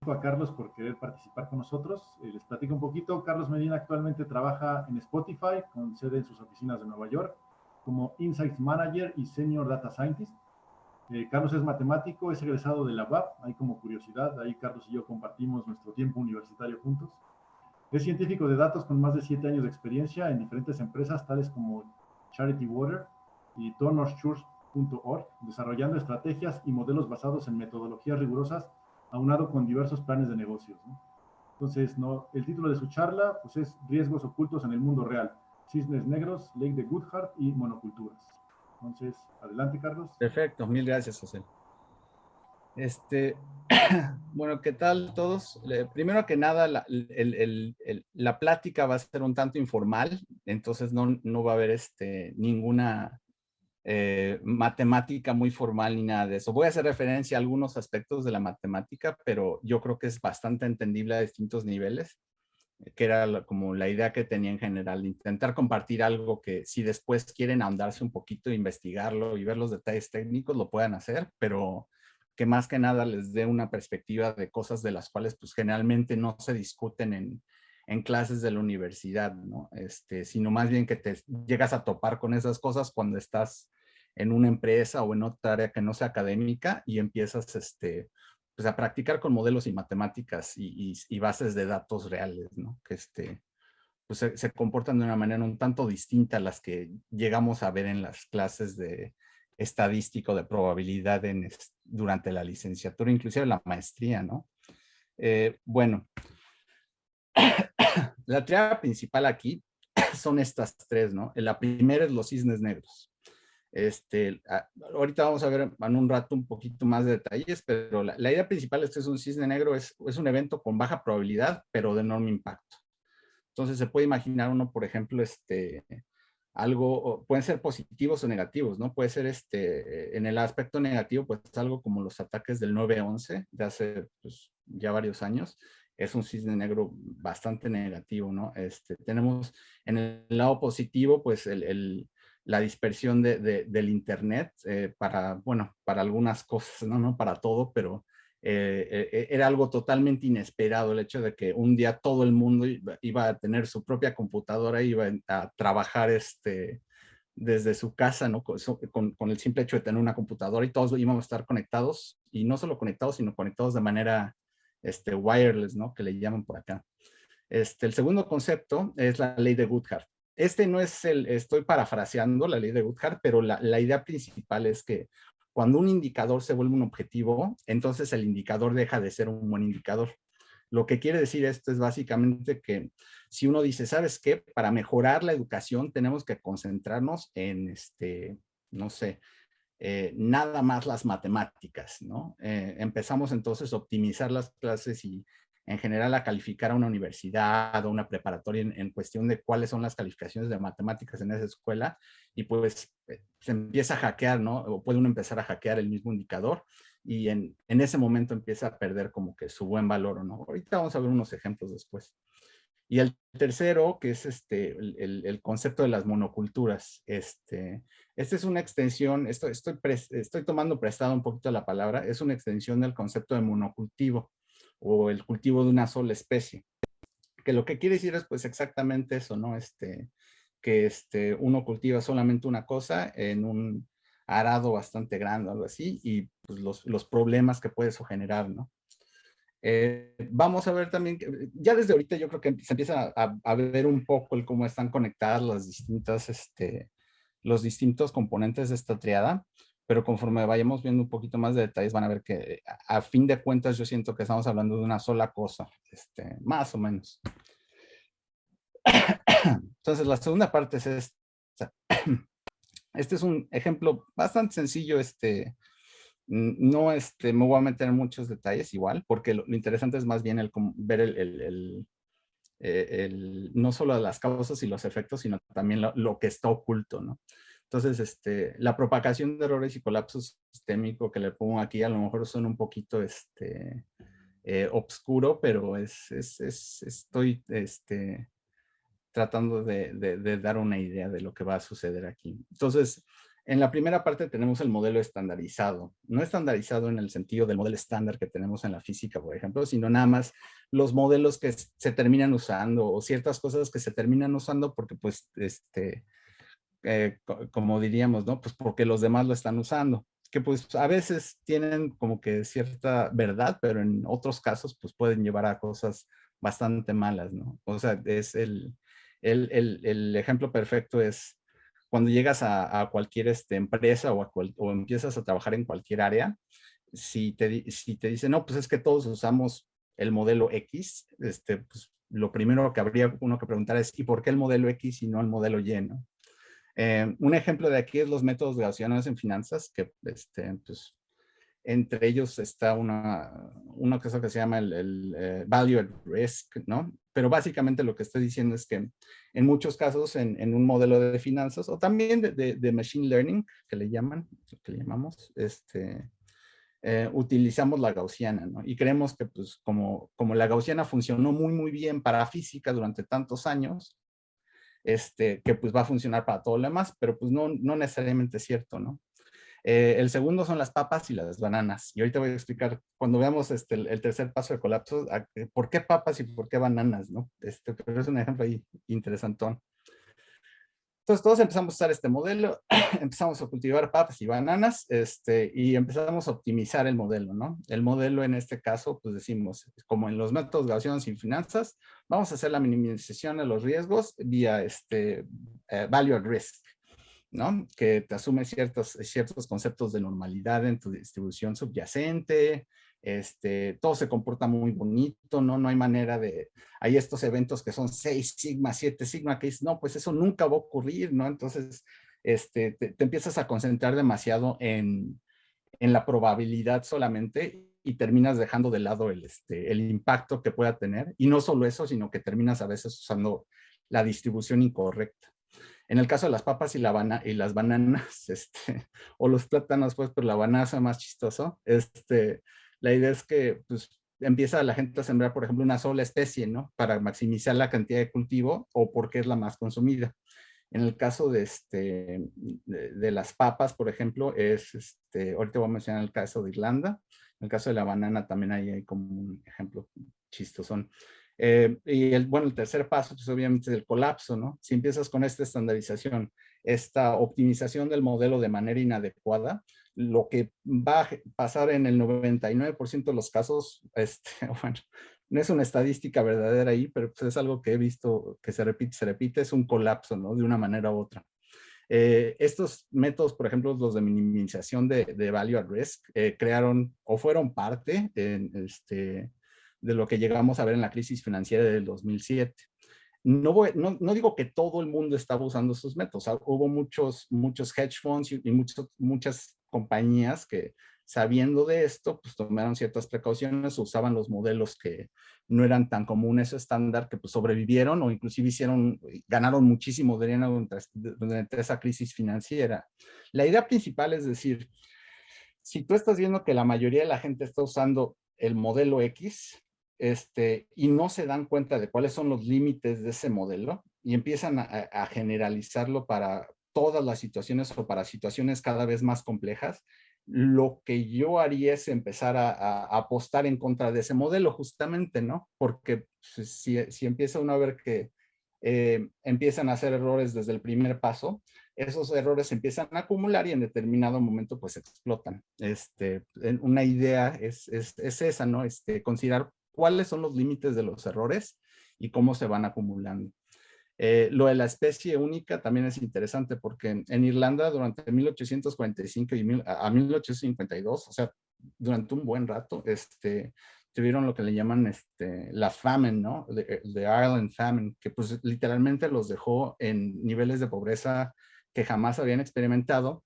agradezco a Carlos por querer participar con nosotros. Les platico un poquito. Carlos Medina actualmente trabaja en Spotify, con sede en sus oficinas de Nueva York, como Insights Manager y Senior Data Scientist. Carlos es matemático, es egresado de la UAP. Ahí como curiosidad, ahí Carlos y yo compartimos nuestro tiempo universitario juntos. Es científico de datos con más de 7 años de experiencia en diferentes empresas, tales como Charity Water y DonorsChurch.org, desarrollando estrategias y modelos basados en metodologías rigurosas, aunado con diversos planes de negocios, ¿no? Entonces, ¿no? El título de su charla pues, es Riesgos ocultos en el mundo real, cisnes negros, ley de Goodhart y monoculturas. Entonces, adelante, Carlos. Perfecto, mil gracias, José. Bueno, ¿qué tal todos? Primero que nada, la plática va a ser un tanto informal, entonces no va a haber ninguna matemática muy formal ni nada de eso. Voy a hacer referencia a algunos aspectos de la matemática, pero yo creo que es bastante entendible a distintos niveles, que era como la idea que tenía en general, intentar compartir algo que si después quieren ahondarse un poquito, investigarlo y ver los detalles técnicos, lo puedan hacer, pero que más que nada les dé una perspectiva de cosas de las cuales pues generalmente no se discuten en clases de la universidad, ¿no? Sino más bien que te llegas a topar con esas cosas cuando estás en una empresa o en otra área que no sea académica y empiezas pues a practicar con modelos y matemáticas y bases de datos reales, ¿no? Que pues se comportan de una manera un tanto distinta a las que llegamos a ver en las clases de estadístico, de probabilidad durante la licenciatura, inclusive la maestría, ¿no? Bueno, la triada principal aquí son estas tres, ¿no? La primera es los cisnes negros. Ahorita vamos a ver en un rato un poquito más de detalles, pero la idea principal es que es un cisne negro, es un evento con baja probabilidad, pero de enorme impacto. Entonces se puede imaginar uno, por ejemplo, algo, pueden ser positivos o negativos, ¿no? Puede ser en el aspecto negativo, pues algo como los ataques del 9/11 de hace pues, ya varios años. Es un cisne negro bastante negativo, ¿no? Tenemos en el lado positivo, pues la dispersión del Internet bueno, para algunas cosas, ¿no? Para todo, pero era algo totalmente inesperado el hecho de que un día todo el mundo iba a tener su propia computadora, iba a trabajar desde su casa, ¿no? Con el simple hecho de tener una computadora y todos íbamos a estar conectados, y no solo conectados, sino conectados de manera wireless, ¿no? Que le llaman por acá. El segundo concepto es la ley de Goodhart. No es estoy parafraseando la ley de Goodhart, pero la idea principal es que cuando un indicador se vuelve un objetivo, entonces el indicador deja de ser un buen indicador. Lo que quiere decir esto es básicamente que si uno dice, ¿sabes qué? Para mejorar la educación tenemos que concentrarnos en, no sé, nada más las matemáticas, ¿no? Empezamos entonces a optimizar las clases y en general a calificar a una universidad o una preparatoria en cuestión de cuáles son las calificaciones de matemáticas en esa escuela, y pues se empieza a hackear, ¿no? O puede uno empezar a hackear el mismo indicador y en ese momento empieza a perder como que su buen valor, ¿no? Ahorita vamos a ver unos ejemplos después. Y el tercero, que es el concepto de las monoculturas. Es una extensión, estoy tomando prestado un poquito la palabra, es una extensión del concepto de monocultivo o el cultivo de una sola especie, que lo que quiere decir es pues exactamente eso, ¿no? Que uno cultiva solamente una cosa en un arado bastante grande o algo así, y pues los problemas que puede eso generar, ¿no? Vamos a ver también, ya desde ahorita yo creo que se empieza a ver un poco el cómo están conectadas los distintos componentes de esta triada, pero conforme vayamos viendo un poquito más de detalles van a ver que a fin de cuentas yo siento que estamos hablando de una sola cosa, más o menos. Entonces la segunda parte es esta. Este es un ejemplo bastante sencillo, no me voy a meter en muchos detalles igual, porque lo interesante es más bien ver no solo las causas y los efectos, sino también lo que está oculto, ¿no? Entonces, la propagación de errores y colapso sistémico que le pongo aquí a lo mejor suena un poquito obscuro, pero estoy tratando de dar una idea de lo que va a suceder aquí. Entonces, En la primera parte tenemos el modelo estandarizado. No estandarizado en el sentido del modelo estándar que tenemos en la física, por ejemplo, sino nada más los modelos que se terminan usando o ciertas cosas que se terminan usando porque, pues, como diríamos, ¿no? Pues porque los demás lo están usando. Que pues a veces tienen como que cierta verdad, pero en otros casos pues pueden llevar a cosas bastante malas, ¿no? O sea, es el ejemplo perfecto es cuando llegas a cualquier empresa o empiezas a trabajar en cualquier área, si te dicen, no, pues es que todos usamos el modelo X, pues lo primero que habría uno que preguntar es, ¿y por qué el modelo X y no el modelo Y, no? Un ejemplo de aquí es los métodos gaussianos en finanzas, que pues, entre ellos está una cosa que se llama el value at risk, ¿no? Pero básicamente lo que estoy diciendo es que en muchos casos en un modelo de finanzas o también de machine learning, que le llamamos, utilizamos la gaussiana, ¿no? Y creemos que pues como la gaussiana funcionó muy, muy bien para física durante tantos años, que pues va a funcionar para todo lo demás, pero pues no necesariamente es cierto, ¿no? El segundo son las papas y las bananas. Y ahorita voy a explicar, cuando veamos el tercer paso de colapso, por qué papas y por qué bananas, ¿no? Pero es un ejemplo ahí interesantón. Entonces todos empezamos a usar este modelo, empezamos a cultivar papas y bananas, y empezamos a optimizar el modelo, ¿no? El modelo en este caso, pues decimos, como en los métodos gaussianos y finanzas, vamos a hacer la minimización de los riesgos vía value at risk, ¿no? Que te asume ciertos conceptos de normalidad en tu distribución subyacente, todo se comporta muy bonito, ¿no? No hay manera de, hay estos eventos que son 6 sigma, 7 sigma, que dices, no, pues eso nunca va a ocurrir, ¿no? Entonces, te empiezas a concentrar demasiado en la probabilidad solamente y terminas dejando de lado el impacto que pueda tener. Y no solo eso, sino que terminas a veces usando la distribución incorrecta. En el caso de las papas y las bananas, o los plátanos, pues, pero la banana es más chistoso. La idea es que, pues, empieza la gente a sembrar, por ejemplo, una sola especie, ¿no? Para maximizar la cantidad de cultivo o porque es la más consumida. En el caso de las papas, por ejemplo, ahorita voy a mencionar el caso de Irlanda. En el caso de la banana también hay como un ejemplo chistosón. Y el tercer paso, pues obviamente es el colapso, ¿no? Si empiezas con esta estandarización, esta optimización del modelo de manera inadecuada, lo que va a pasar en el 99% de los casos, bueno, no es una estadística verdadera ahí, pero pues es algo que he visto que se repite, es un colapso, ¿no? De una manera u otra. Estos métodos, por ejemplo, los de minimización de value at risk, crearon o fueron parte de lo que llegamos a ver en la crisis financiera del 2007. No digo que todo el mundo estaba usando esos métodos. Hubo muchos hedge funds y muchas compañías que, sabiendo de esto, pues tomaron ciertas precauciones, usaban los modelos que no eran tan comunes o estándar, que pues sobrevivieron o inclusive ganaron muchísimo durante esa crisis financiera. La idea principal es decir, si tú estás viendo que la mayoría de la gente está usando el modelo X, y no se dan cuenta de cuáles son los límites de ese modelo y empiezan a generalizarlo para todas las situaciones o para situaciones cada vez más complejas, lo que yo haría es empezar a apostar en contra de ese modelo justamente, ¿no? Porque si empieza uno a ver que empiezan a hacer errores desde el primer paso, esos errores se empiezan a acumular y en determinado momento pues explotan. Una idea es esa, ¿no? Considerar cuáles son los límites de los errores y cómo se van acumulando. Lo de la especie única también es interesante porque en Irlanda durante 1845 a 1852, o sea, durante un buen rato, tuvieron lo que le llaman la famine, ¿no? The Ireland famine, que pues literalmente los dejó en niveles de pobreza que jamás habían experimentado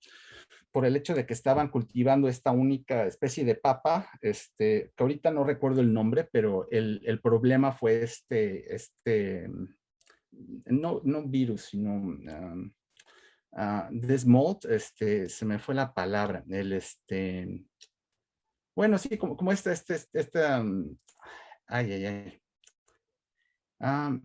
por el hecho de que estaban cultivando esta única especie de papa, que ahorita no recuerdo el nombre, pero el problema fue no virus, sino this mold, se me fue la palabra, bueno, sí, como ay, ay, ay.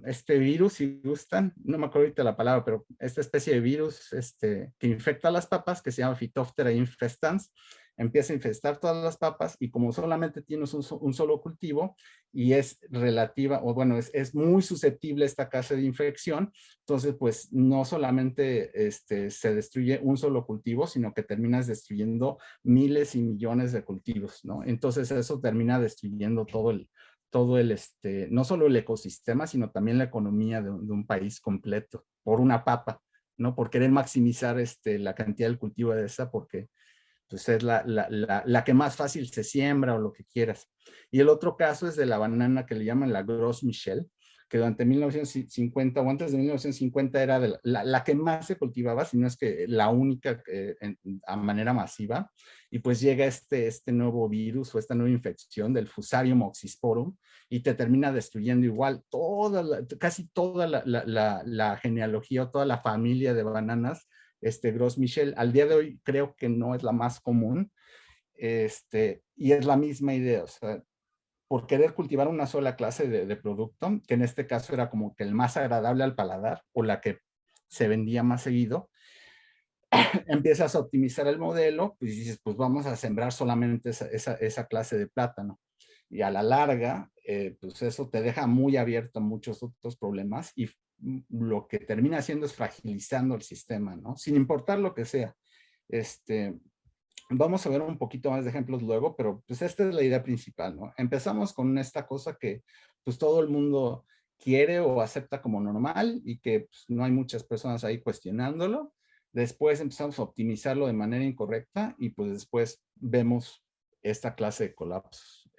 Este virus, si gustan, no me acuerdo ahorita la palabra, pero esta especie de virus que infecta las papas, que se llama Phytophthora infestans, empieza a infestar todas las papas y como solamente tienes un solo cultivo y es relativa, o bueno, es muy susceptible a esta clase de infección, entonces pues no solamente se destruye un solo cultivo, sino que terminas destruyendo miles y millones de cultivos, ¿no? Entonces eso termina destruyendo no solo el ecosistema, sino también la economía de un país completo, por una papa, ¿no? Por querer maximizar la cantidad del cultivo de esa, porque pues, es la que más fácil se siembra o lo que quieras. Y el otro caso es de la banana que le llaman la Gros Michel, que durante 1950 o antes de 1950 era la que más se cultivaba, si no es que la única a manera masiva. Y pues llega este nuevo virus o esta nueva infección del Fusarium oxysporum y te termina destruyendo igual casi toda la genealogía o toda la familia de bananas Gros Michel. Al día de hoy creo que no es la más común, y es la misma idea, o sea, por querer cultivar una sola clase de producto, que en este caso era como que el más agradable al paladar o la que se vendía más seguido, empiezas a optimizar el modelo, pues dices, pues vamos a sembrar solamente esa clase de plátano. Y a la larga, pues eso te deja muy abierto a muchos otros problemas y lo que termina haciendo es fragilizando el sistema, ¿no? Sin importar lo que sea. Vamos a ver un poquito más de ejemplos luego, pero pues esta es la idea principal, ¿no? Empezamos con esta cosa que pues todo el mundo quiere o acepta como normal y que pues, no hay muchas personas ahí cuestionándolo. Después empezamos a optimizarlo de manera incorrecta y pues después vemos esta clase de colapsos.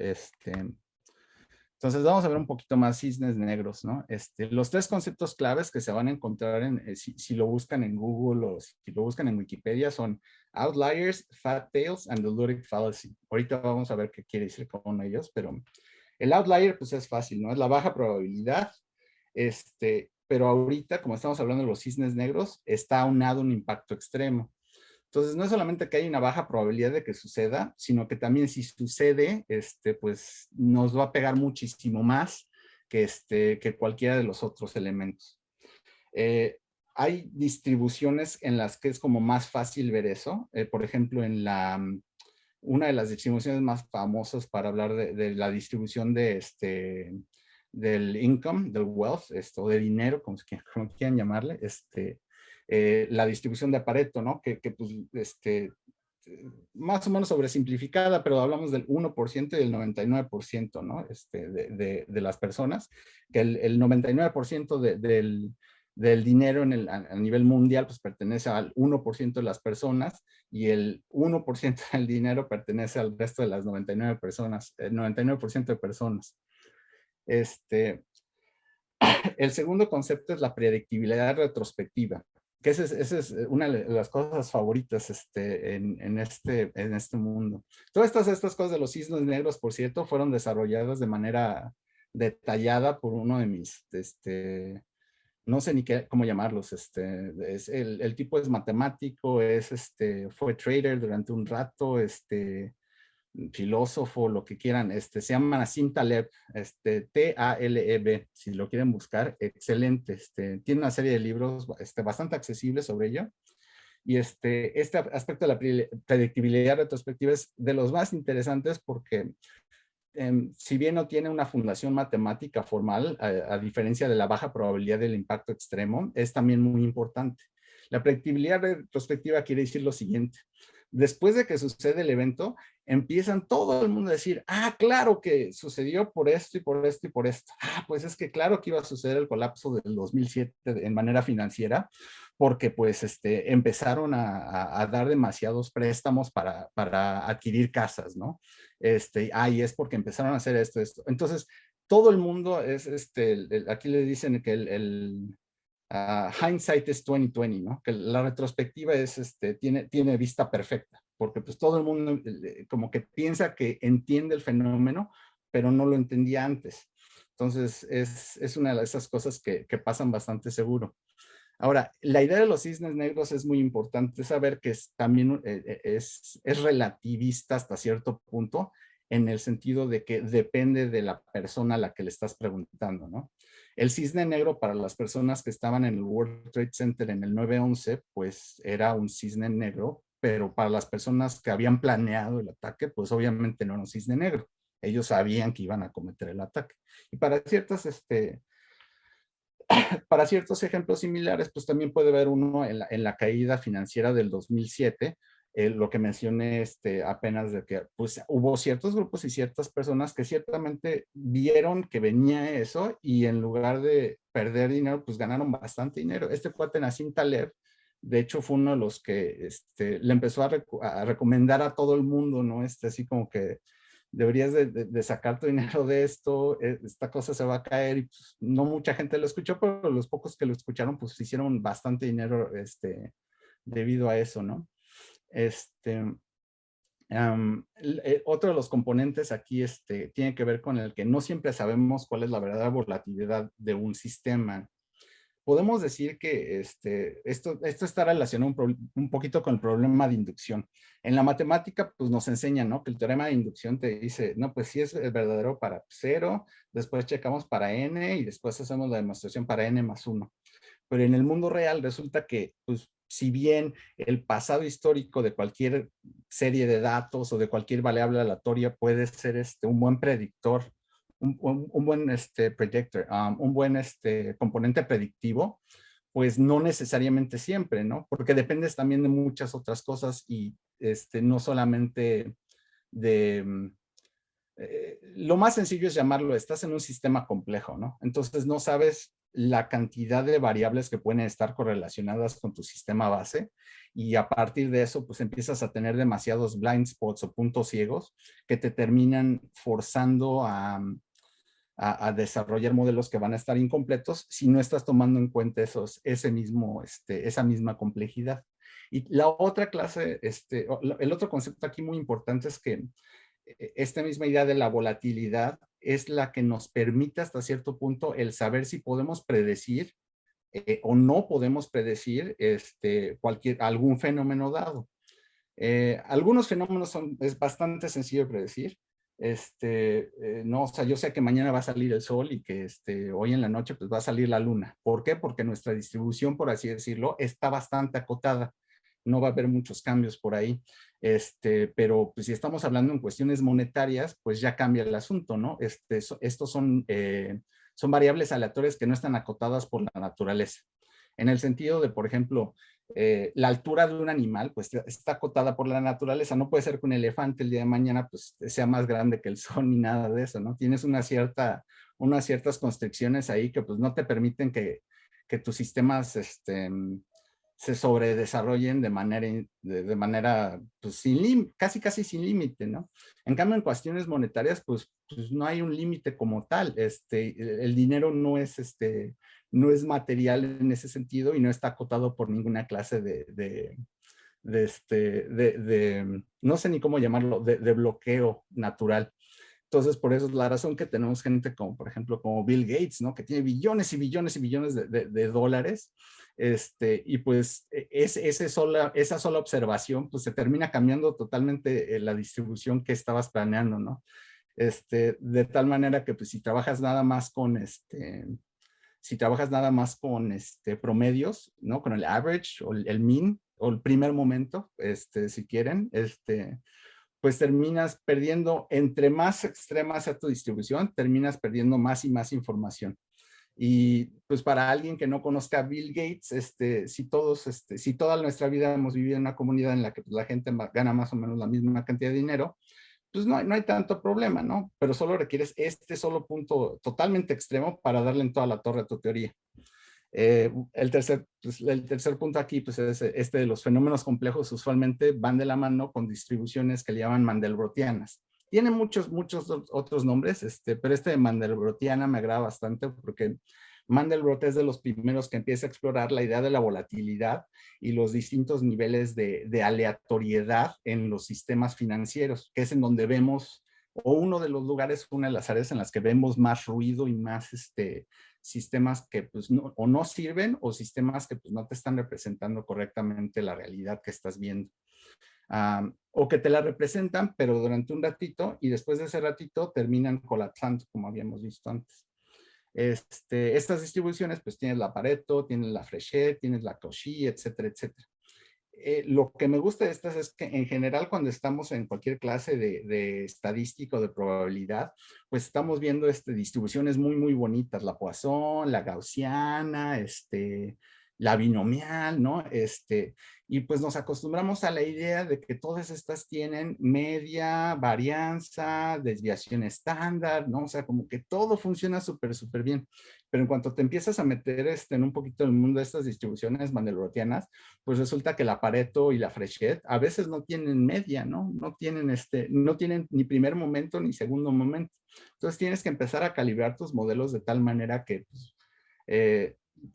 Entonces vamos a ver un poquito más cisnes negros, ¿no? Los tres conceptos claves que se van a encontrar si lo buscan en Google o si lo buscan en Wikipedia son outliers, fat tails, and the Ludic fallacy. Ahorita vamos a ver qué quiere decir con uno de ellos, pero el outlier pues es fácil, ¿no? Es la baja probabilidad, pero ahorita, como estamos hablando de los cisnes negros, está aunado un impacto extremo. Entonces, no es solamente que hay una baja probabilidad de que suceda, sino que también si sucede, pues nos va a pegar muchísimo más que cualquiera de los otros elementos. Hay distribuciones en las que es como más fácil ver eso. Por ejemplo, una de las distribuciones más famosas para hablar de la distribución del income, del wealth, de dinero, como quieran llamarle, la distribución de Pareto, ¿no? Que pues, más o menos sobresimplificada, pero hablamos del 1% y del 99%, ¿no? De las personas, que el 99% del dinero a nivel mundial pues pertenece al 1% de las personas y el 1% del dinero pertenece al resto de las 99 personas, el 99% de personas. El segundo concepto es la predictibilidad retrospectiva, que esa es una de las cosas favoritas en este mundo. Todas estas cosas de los cisnes negros, por cierto, fueron desarrolladas de manera detallada por uno de mis, no sé ni cómo llamarlos, el tipo es matemático, fue trader durante un rato, filósofo, lo que quieran, se llama Nassim Taleb, T-A-L-E-B, si lo quieren buscar, excelente, tiene una serie de libros bastante accesibles sobre ello, y este aspecto de la predictibilidad retrospectiva es de los más interesantes porque si bien no tiene una fundación matemática formal, a diferencia de la baja probabilidad del impacto extremo, es también muy importante. La predictibilidad retrospectiva quiere decir lo siguiente: después de que sucede el evento, empiezan todo el mundo a decir, claro que sucedió por esto y por esto y por esto. Pues es que claro que iba a suceder el colapso del 2007 en manera financiera, porque pues empezaron a dar demasiados préstamos para adquirir casas, ¿no? Y es porque empezaron a hacer esto. Entonces, todo el mundo es, aquí le dicen que hindsight es 2020, ¿no? Que la retrospectiva es, tiene vista perfecta, porque pues todo el mundo como que piensa que entiende el fenómeno, pero no lo entendía antes. Entonces, es una de esas cosas que pasan bastante seguro. Ahora, la idea de los cisnes negros es muy importante saber que también es relativista hasta cierto punto, en el sentido de que depende de la persona a la que le estás preguntando, ¿no? El cisne negro para las personas que estaban en el World Trade Center en el 9/11, pues era un cisne negro, pero para las personas que habían planeado el ataque, pues obviamente no era un cisne negro. Ellos sabían que iban a cometer el ataque. Y para ciertos ejemplos similares, pues también puede haber uno en la caída financiera del 2007, lo que mencioné apenas de que pues, hubo ciertos grupos y ciertas personas que ciertamente vieron que venía eso y en lugar de perder dinero, pues ganaron bastante dinero. Este cuate Nassim Taleb, de hecho, fue uno de los que le empezó a recomendar a todo el mundo, ¿no? Así como que deberías de sacar tu dinero de esto, esta cosa se va a caer y pues, no mucha gente lo escuchó, pero los pocos que lo escucharon pues hicieron bastante dinero debido a eso, ¿no? Otro de los componentes aquí tiene que ver con el que no siempre sabemos cuál es la verdadera volatilidad de un sistema. Podemos decir que esto está relacionado un poquito con el problema de inducción. En la matemática, pues nos enseñan, ¿no? Que el teorema de inducción te dice, no, pues sí es verdadero para 0, después checamos para n y después hacemos la demostración para n+1. Pero en el mundo real resulta que, pues, si bien el pasado histórico de cualquier serie de datos o de cualquier variable aleatoria puede ser un buen predictor, un buen predictor, un buen componente predictivo, pues no necesariamente siempre, ¿no? Porque dependes también de muchas otras cosas y no solamente de... lo más sencillo es llamarlo, estás en un sistema complejo, ¿no? Entonces no sabes la cantidad de variables que pueden estar correlacionadas con tu sistema base y a partir de eso pues empiezas a tener demasiados blind spots o puntos ciegos que te terminan forzando a desarrollar modelos que van a estar incompletos si no estás tomando en cuenta esa misma complejidad. Y la otra clase, el otro concepto aquí muy importante es que esta misma idea de la volatilidad es la que nos permite hasta cierto punto el saber si podemos predecir o no podemos predecir algún fenómeno dado. Algunos fenómenos es bastante sencillo de predecir. No, o sea, yo sé que mañana va a salir el sol y que hoy en la noche pues va a salir la luna. ¿Por qué? Porque nuestra distribución, por así decirlo, está bastante acotada. No va a haber muchos cambios por ahí. Pero pues, si estamos hablando en cuestiones monetarias, pues ya cambia el asunto, ¿no? Estos son variables aleatorias que no están acotadas por la naturaleza. En el sentido de, por ejemplo, la altura de un animal, pues está acotada por la naturaleza. No puede ser que un elefante el día de mañana, pues sea más grande que el sol ni nada de eso, ¿no? Tienes unas ciertas constricciones ahí que pues no te permiten que tus sistemas, se sobredesarrollen de manera pues, casi sin límite, ¿no? En cambio, en cuestiones monetarias, pues no hay un límite como tal. El dinero no es material en ese sentido y no está acotado por ninguna clase no sé ni cómo llamarlo, de bloqueo natural. Entonces, por eso es la razón que tenemos gente como, por ejemplo, como Bill Gates, ¿no? Que tiene billones y billones y billones de dólares. Y pues esa sola observación, pues se termina cambiando totalmente la distribución que estabas planeando, ¿no? De tal manera que pues si trabajas nada más con promedios, ¿no? Con el average o el mean o el primer momento, si quieren, pues terminas perdiendo, entre más extrema sea tu distribución, terminas perdiendo más y más información. Y pues para alguien que no conozca a Bill Gates, si toda nuestra vida hemos vivido en una comunidad en la que pues, la gente gana más o menos la misma cantidad de dinero, pues no hay tanto problema, ¿no? Pero solo requieres solo punto totalmente extremo para darle en toda la torre a tu teoría. El tercer punto aquí, pues es de los fenómenos complejos usualmente van de la mano con distribuciones que le llaman mandelbrottianas. Tiene muchos otros nombres, pero de mandelbrottiana me agrada bastante porque Mandelbrot es de los primeros que empieza a explorar la idea de la volatilidad y los distintos niveles de aleatoriedad en los sistemas financieros, que es en donde vemos, o uno de los lugares, una de las áreas en las que vemos más ruido y más sistemas que pues o no sirven o sistemas que pues no te están representando correctamente la realidad que estás viendo. O que te la representan, pero durante un ratito y después de ese ratito terminan colapsando, como habíamos visto antes. Estas distribuciones, pues tienes la Pareto, tienes la Frechet, tienes la Cauchy, etcétera, etcétera. Lo que me gusta de estas es que en general cuando estamos en cualquier clase de estadística o de probabilidad, pues estamos viendo distribuciones muy, muy bonitas, la Poisson, la gaussiana, la binomial, ¿no? Y pues nos acostumbramos a la idea de que todas estas tienen media, varianza, desviación estándar, ¿no? O sea, como que todo funciona súper, súper bien. Pero en cuanto te empiezas a meter en un poquito el mundo de estas distribuciones mandelbrottianas, pues resulta que la Pareto y la Frechet a veces no tienen media, ¿no? No tienen ni primer momento ni segundo momento. Entonces tienes que empezar a calibrar tus modelos de tal manera que pues,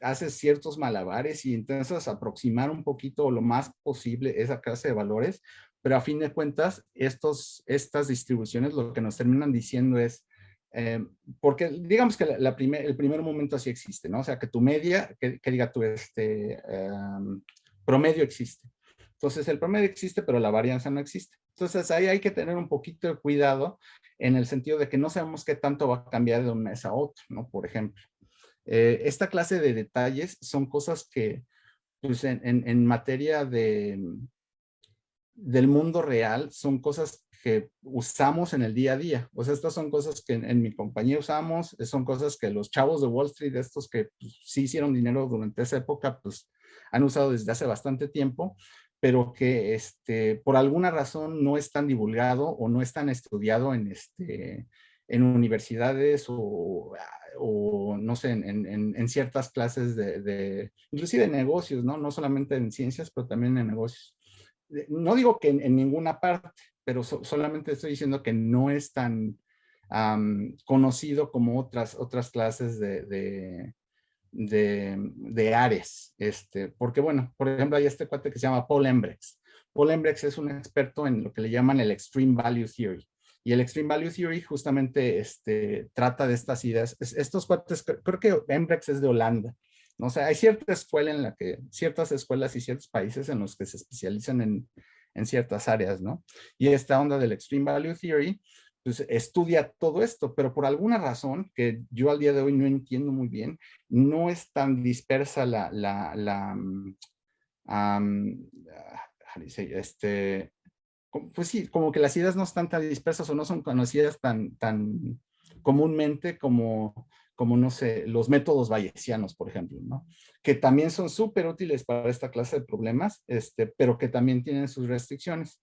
haces ciertos malabares y intentas aproximar un poquito lo más posible esa clase de valores, pero a fin de cuentas, estas distribuciones lo que nos terminan diciendo es, porque digamos que el primer momento sí existe, ¿no? O sea, que tu media, que diga tú, promedio existe. Entonces, el promedio existe, pero la varianza no existe. Entonces, ahí hay que tener un poquito de cuidado en el sentido de que no sabemos qué tanto va a cambiar de un mes a otro, ¿no? Por ejemplo, esta clase de detalles son cosas que, pues, en materia del mundo real, son cosas que usamos en el día a día. O sea, estas son cosas que en mi compañía usamos, son cosas que los chavos de Wall Street, estos que pues, sí hicieron dinero durante esa época, pues han usado desde hace bastante tiempo, pero que por alguna razón no es tan divulgado o no es tan estudiado en universidades o no sé, en ciertas clases inclusive de negocios, ¿no? No solamente en ciencias, pero también en negocios. No digo que en ninguna parte, pero solamente estoy diciendo que no es tan conocido como otras clases de Ares. Porque bueno, por ejemplo, hay este cuate que se llama Paul Embrex. Paul Embrex es un experto en lo que le llaman el Extreme Value Theory. Y el Extreme Value Theory justamente trata de estas ideas. Estos cuates, creo que Embrex es de Holanda. ¿No? O sea, hay cierta escuela en la que, ciertas escuelas y ciertos países en los que se especializan en ciertas áreas, ¿no? Y esta onda del Extreme Value Theory, pues estudia todo esto, pero por alguna razón que yo al día de hoy no entiendo muy bien, no es tan dispersa pues sí, como que las ideas no están tan dispersas o no son conocidas tan comúnmente como, no sé, los métodos bayesianos, por ejemplo, ¿no? Que también son súper útiles para esta clase de problemas, pero que también tienen sus restricciones.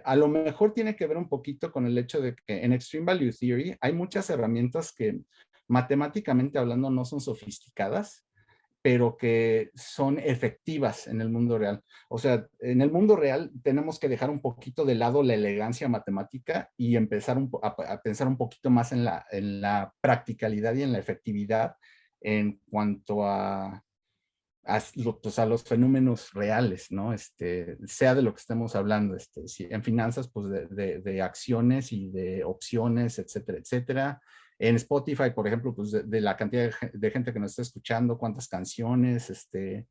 A lo mejor tiene que ver un poquito con el hecho de que en Extreme Value Theory hay muchas herramientas que matemáticamente hablando no son sofisticadas, pero que son efectivas en el mundo real. O sea, en el mundo real tenemos que dejar un poquito de lado la elegancia matemática y empezar a pensar un poquito más en la practicalidad y en la efectividad en cuanto pues a los fenómenos reales, ¿no? Sea de lo que estemos hablando, en finanzas, pues de acciones y de opciones, etcétera, etcétera. En Spotify, por ejemplo, pues de la cantidad de gente que nos está escuchando, cuántas canciones, de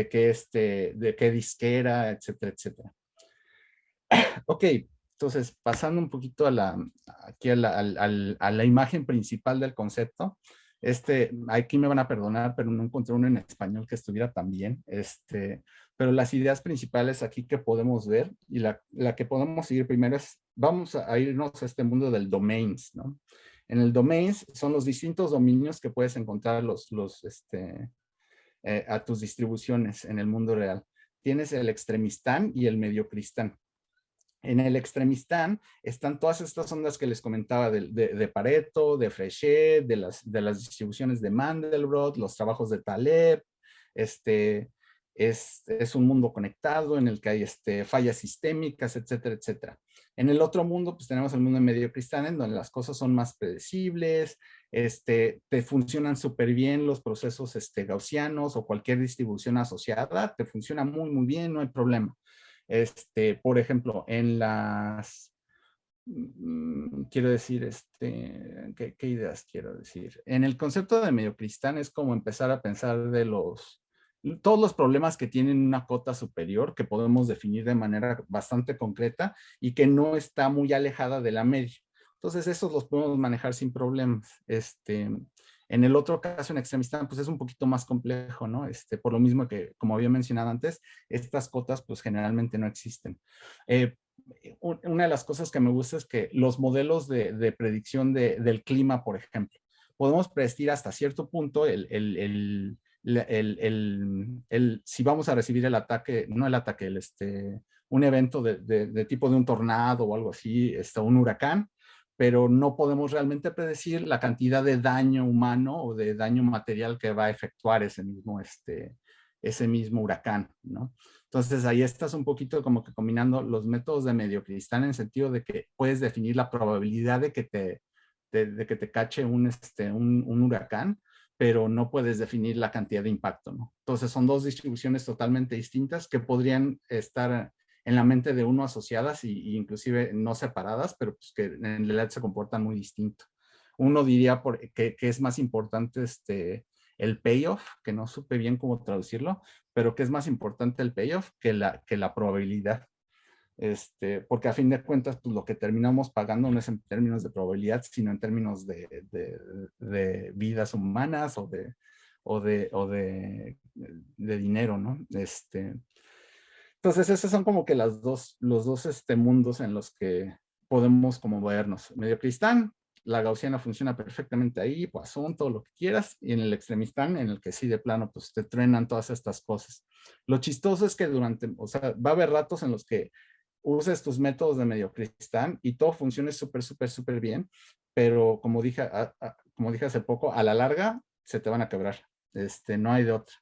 qué disquera, etcétera, etcétera. Ok, entonces pasando un poquito aquí a la imagen principal del concepto. Aquí me van a perdonar, pero no encontré uno en español que estuviera tan bien. Pero las ideas principales aquí que podemos ver y la que podemos seguir primero es, vamos a irnos a este mundo del domains, ¿no? En el domains son los distintos dominios que puedes encontrar a tus distribuciones en el mundo real. Tienes el extremistán y el mediocristán. En el extremistán están todas estas ondas que les comentaba de Pareto, de Frechet, de las distribuciones de Mandelbrot, los trabajos de Taleb. Es un mundo conectado en el que hay fallas sistémicas, etcétera, etcétera. En el otro mundo, pues tenemos el mundo de mediocristán, en donde las cosas son más predecibles, te funcionan súper bien los procesos gaussianos o cualquier distribución asociada, te funciona muy, muy bien, no hay problema. Por ejemplo, quiero decir, ¿qué ideas quiero decir? En el concepto de mediocristán es como empezar a pensar todos los problemas que tienen una cota superior que podemos definir de manera bastante concreta y que no está muy alejada de la media. Entonces, esos los podemos manejar sin problemas. En el otro caso, en Extremistán, pues es un poquito más complejo, ¿no? Por lo mismo que, como había mencionado antes, estas cotas pues generalmente no existen. Una de las cosas que me gusta es que los modelos de predicción del clima, por ejemplo, podemos predecir hasta cierto punto si vamos a recibir el ataque, no el ataque, un evento de tipo de un tornado o algo así, un huracán, pero no podemos realmente predecir la cantidad de daño humano o de daño material que va a efectuar ese mismo huracán, ¿no? Entonces ahí estás un poquito como que combinando los métodos de Mediocristán en el sentido de que puedes definir la probabilidad de que te cache un huracán, pero no puedes definir la cantidad de impacto, ¿no? Entonces son dos distribuciones totalmente distintas que podrían estar en la mente de uno asociadas y inclusive no separadas, pero pues que en realidad se comportan muy distinto. Uno diría que es más importante el payoff, que no supe bien cómo traducirlo, pero que es más importante el payoff que la probabilidad. Porque a fin de cuentas, pues lo que terminamos pagando no es en términos de probabilidad, sino en términos de vidas humanas de dinero, ¿no? Entonces, esos son como que los dos mundos en los que podemos como vernos. Mediocristán, la gaussiana funciona perfectamente ahí, Poisson, todo lo que quieras, y en el extremistán, en el que sí de plano, pues te truenan todas estas cosas. Lo chistoso es que o sea, va a haber ratos en los que uses tus métodos de Mediocristán y todo funcione súper, súper, súper bien, pero como dije hace poco, a la larga se te van a quebrar. No hay de otra.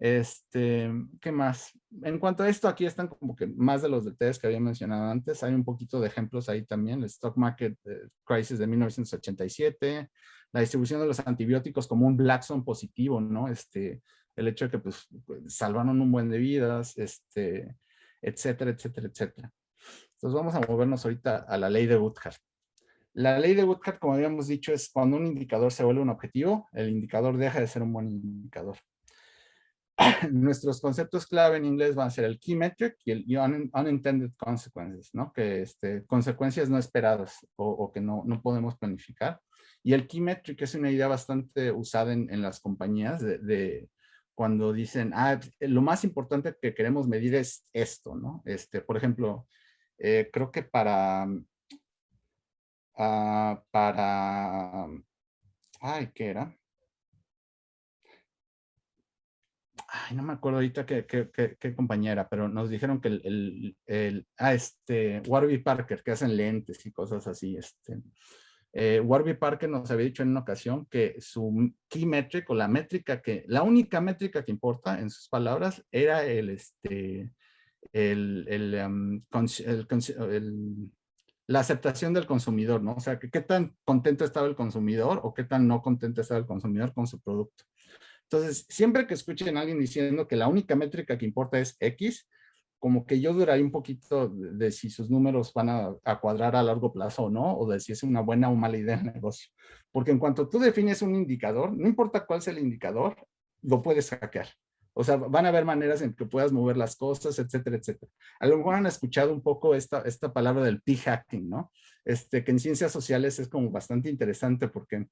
¿Qué más? En cuanto a esto, aquí están como que más de los detalles que había mencionado antes. Hay un poquito de ejemplos ahí también. El Stock Market Crisis de 1987, la distribución de los antibióticos como un black swan positivo, ¿no? El hecho de que pues salvaron un buen de vidas, etcétera, etcétera, etcétera. Entonces vamos a movernos ahorita a la ley de Woodhart. La ley de Woodhart, como habíamos dicho, es cuando un indicador se vuelve un objetivo, el indicador deja de ser un buen indicador. Nuestros conceptos clave en inglés van a ser el key metric y el unintended consequences, ¿no? Que consecuencias no esperadas o que no podemos planificar. Y el key metric es una idea bastante usada en las compañías de cuando dicen, lo más importante que queremos medir es esto, ¿no? Por ejemplo, creo que ¿qué era? No me acuerdo ahorita qué compañía era, pero nos dijeron que Warby Parker, que hacen lentes y cosas así, Warby Parker nos había dicho en una ocasión que su key metric o la única métrica que importa, en sus palabras, era la aceptación del consumidor, ¿no? O sea, que qué tan contento estaba el consumidor o qué tan no contento estaba el consumidor con su producto. Entonces, siempre que escuchen a alguien diciendo que la única métrica que importa es X, como que yo duraría un poquito de si sus números van a cuadrar a largo plazo o no, o de si es una buena o mala idea de negocio. Porque en cuanto tú defines un indicador, no importa cuál sea el indicador, lo puedes hackear. O sea, van a haber maneras en que puedas mover las cosas, etcétera, etcétera. A lo mejor han escuchado un poco esta palabra del p-hacking, ¿no? Que en ciencias sociales es como bastante interesante porque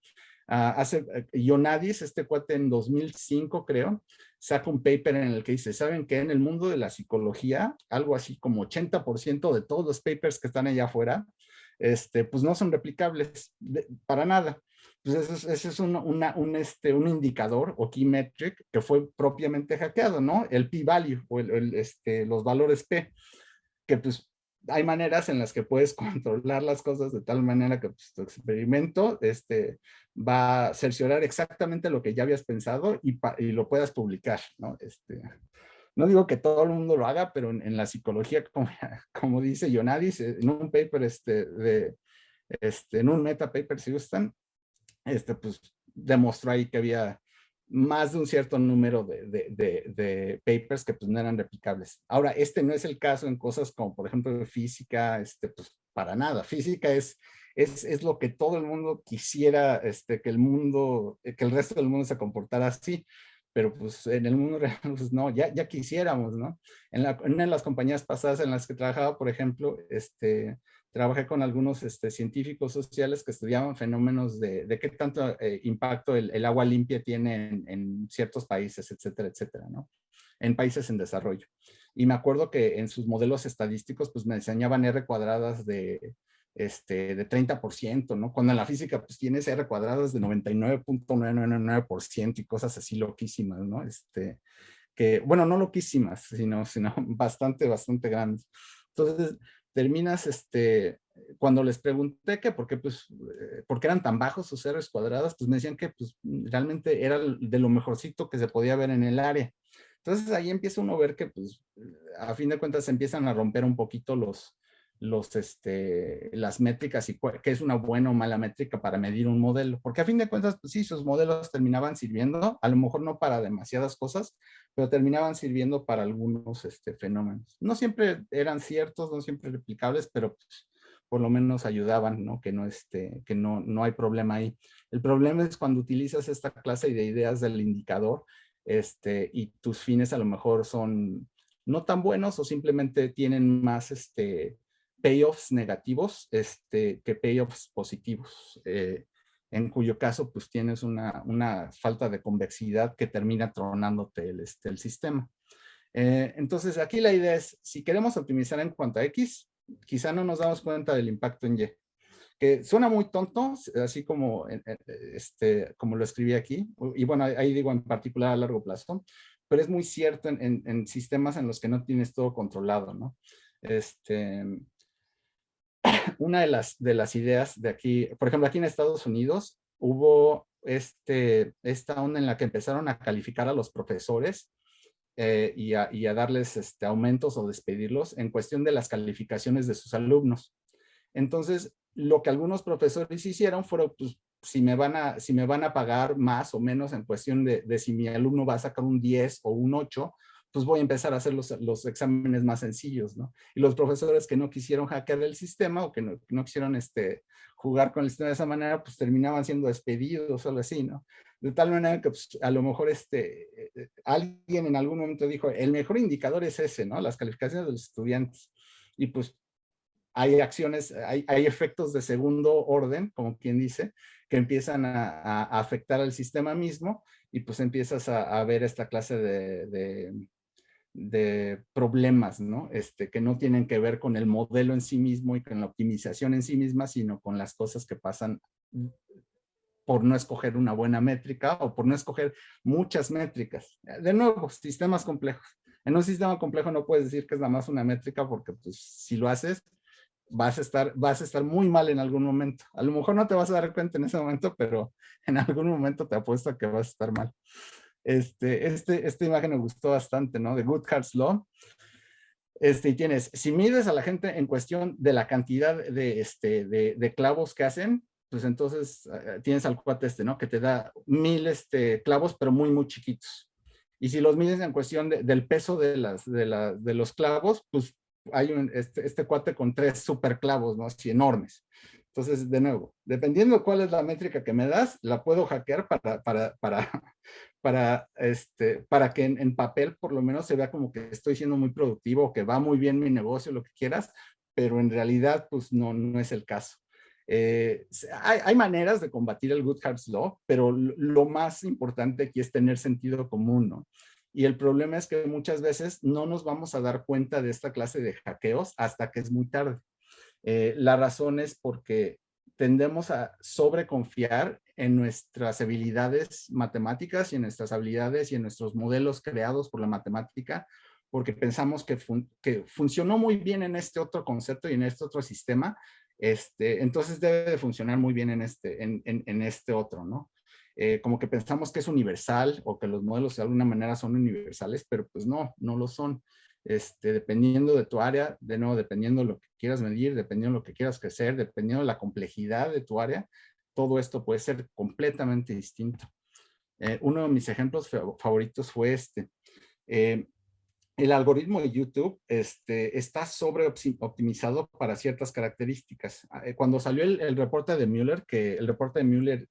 Ionadis, este cuate en 2005 creo, saca un paper en el que dice, ¿saben qué? En el mundo de la psicología, algo así como 80% de todos los papers que están allá afuera, pues no son replicables para nada. Pues ese es un indicador o key metric que fue propiamente hackeado, ¿no? El p-value o los valores p, que pues hay maneras en las que puedes controlar las cosas de tal manera que pues, tu experimento va a cerciorar exactamente lo que ya habías pensado y lo puedas publicar, ¿no? No digo que todo el mundo lo haga, pero en la psicología, como dice Ionadis, en un paper en un meta paper, si gustan, pues demostró ahí que había más de un cierto número de papers que pues no eran replicables. Ahora, no es el caso en cosas como, por ejemplo, física, pues para nada. Física es lo que todo el mundo quisiera, que el resto del mundo se comportara así, pero pues en el mundo real, pues no, ya quisiéramos, ¿no? En una de las compañías pasadas en las que trabajaba, por ejemplo, trabajé con algunos científicos sociales que estudiaban fenómenos de qué tanto impacto el agua limpia tiene en ciertos países, etcétera, etcétera, ¿no? En países en desarrollo. Y me acuerdo que en sus modelos estadísticos, pues me enseñaban R cuadradas de 30%, ¿no? Cuando en la física, pues tienes R cuadradas de 99.999% y cosas así loquísimas, ¿no? Que, bueno, no loquísimas, sino bastante, bastante grandes. Entonces, terminas, cuando les pregunté que por qué eran tan bajos sus R's cuadradas, pues me decían que pues, realmente era de lo mejorcito que se podía ver en el área. Entonces ahí empieza uno a ver que, pues, a fin de cuentas se empiezan a romper un poquito las métricas y qué es una buena o mala métrica para medir un modelo. Porque a fin de cuentas, pues sí, sus modelos terminaban sirviendo, a lo mejor no para demasiadas cosas, pero terminaban sirviendo para algunos fenómenos. No siempre eran ciertos, no siempre replicables, pero pues, por lo menos ayudaban, ¿no? Que no hay problema ahí. El problema es cuando utilizas esta clase de ideas del indicador y tus fines a lo mejor son no tan buenos o simplemente tienen más payoffs negativos que payoffs positivos, en cuyo caso pues tienes una falta de convexidad que termina tronándote el sistema. Entonces aquí la idea es, si queremos optimizar en cuanto a X, quizá no nos damos cuenta del impacto en Y, que suena muy tonto, así como lo escribí aquí, y bueno, ahí digo en particular a largo plazo, pero es muy cierto en sistemas en los que no tienes todo controlado, ¿no? Una de las ideas de aquí, por ejemplo, aquí en Estados Unidos hubo esta onda en la que empezaron a calificar a los profesores y a darles aumentos o despedirlos en cuestión de las calificaciones de sus alumnos. Entonces, lo que algunos profesores hicieron fueron, pues, si me van a pagar más o menos en cuestión de si mi alumno va a sacar un 10 o un 8, pues voy a empezar a hacer los exámenes más sencillos, ¿no? Y los profesores que no quisieron hackear el sistema o que no quisieron jugar con el sistema de esa manera, pues terminaban siendo despedidos o algo así, ¿no? De tal manera que pues, a lo mejor alguien en algún momento dijo, el mejor indicador es ese, ¿no? Las calificaciones de los estudiantes. Y pues hay acciones, hay efectos de segundo orden, como quien dice, que empiezan a afectar al sistema mismo y pues empiezas a ver esta clase de problemas, ¿no? Que no tienen que ver con el modelo en sí mismo y con la optimización en sí misma, sino con las cosas que pasan por no escoger una buena métrica o por no escoger muchas métricas. De nuevo, sistemas complejos. En un sistema complejo no puedes decir que es nada más una métrica porque pues, si lo haces, vas a estar muy mal en algún momento. A lo mejor no te vas a dar cuenta en ese momento, pero en algún momento te apuesto a que vas a estar mal. Esta imagen me gustó bastante, ¿no? De Goodhart's Law. Y tienes, si mides a la gente en cuestión de la cantidad de clavos que hacen, pues entonces tienes al cuate ¿no? Que te da 1000 clavos, pero muy, muy chiquitos. Y si los mides en cuestión del peso de los clavos, pues hay este cuate con 3 super clavos, ¿no? Así enormes. Entonces, de nuevo, dependiendo cuál es la métrica que me das, la puedo hackear para que en papel por lo menos se vea como que estoy siendo muy productivo, que va muy bien mi negocio, lo que quieras, pero en realidad pues no es el caso. Hay maneras de combatir el Goodhart's Law, pero lo más importante aquí es tener sentido común, ¿no? Y el problema es que muchas veces no nos vamos a dar cuenta de esta clase de hackeos hasta que es muy tarde. La razón es porque tendemos a sobreconfiar en nuestras habilidades matemáticas y en nuestras habilidades y en nuestros modelos creados por la matemática, porque pensamos que funcionó muy bien en este otro concepto y en este otro sistema, entonces debe de funcionar muy bien en este otro, ¿no? Como que pensamos que es universal o que los modelos de alguna manera son universales, pero pues no lo son. Dependiendo de tu área, de nuevo, dependiendo de lo que quieras medir, dependiendo de lo que quieras crecer, dependiendo de la complejidad de tu área, todo esto puede ser completamente distinto. Uno de mis ejemplos favoritos fue el algoritmo de YouTube está optimizado para ciertas características. Cuando salió el reporte de Mueller, que el reporte de Mueller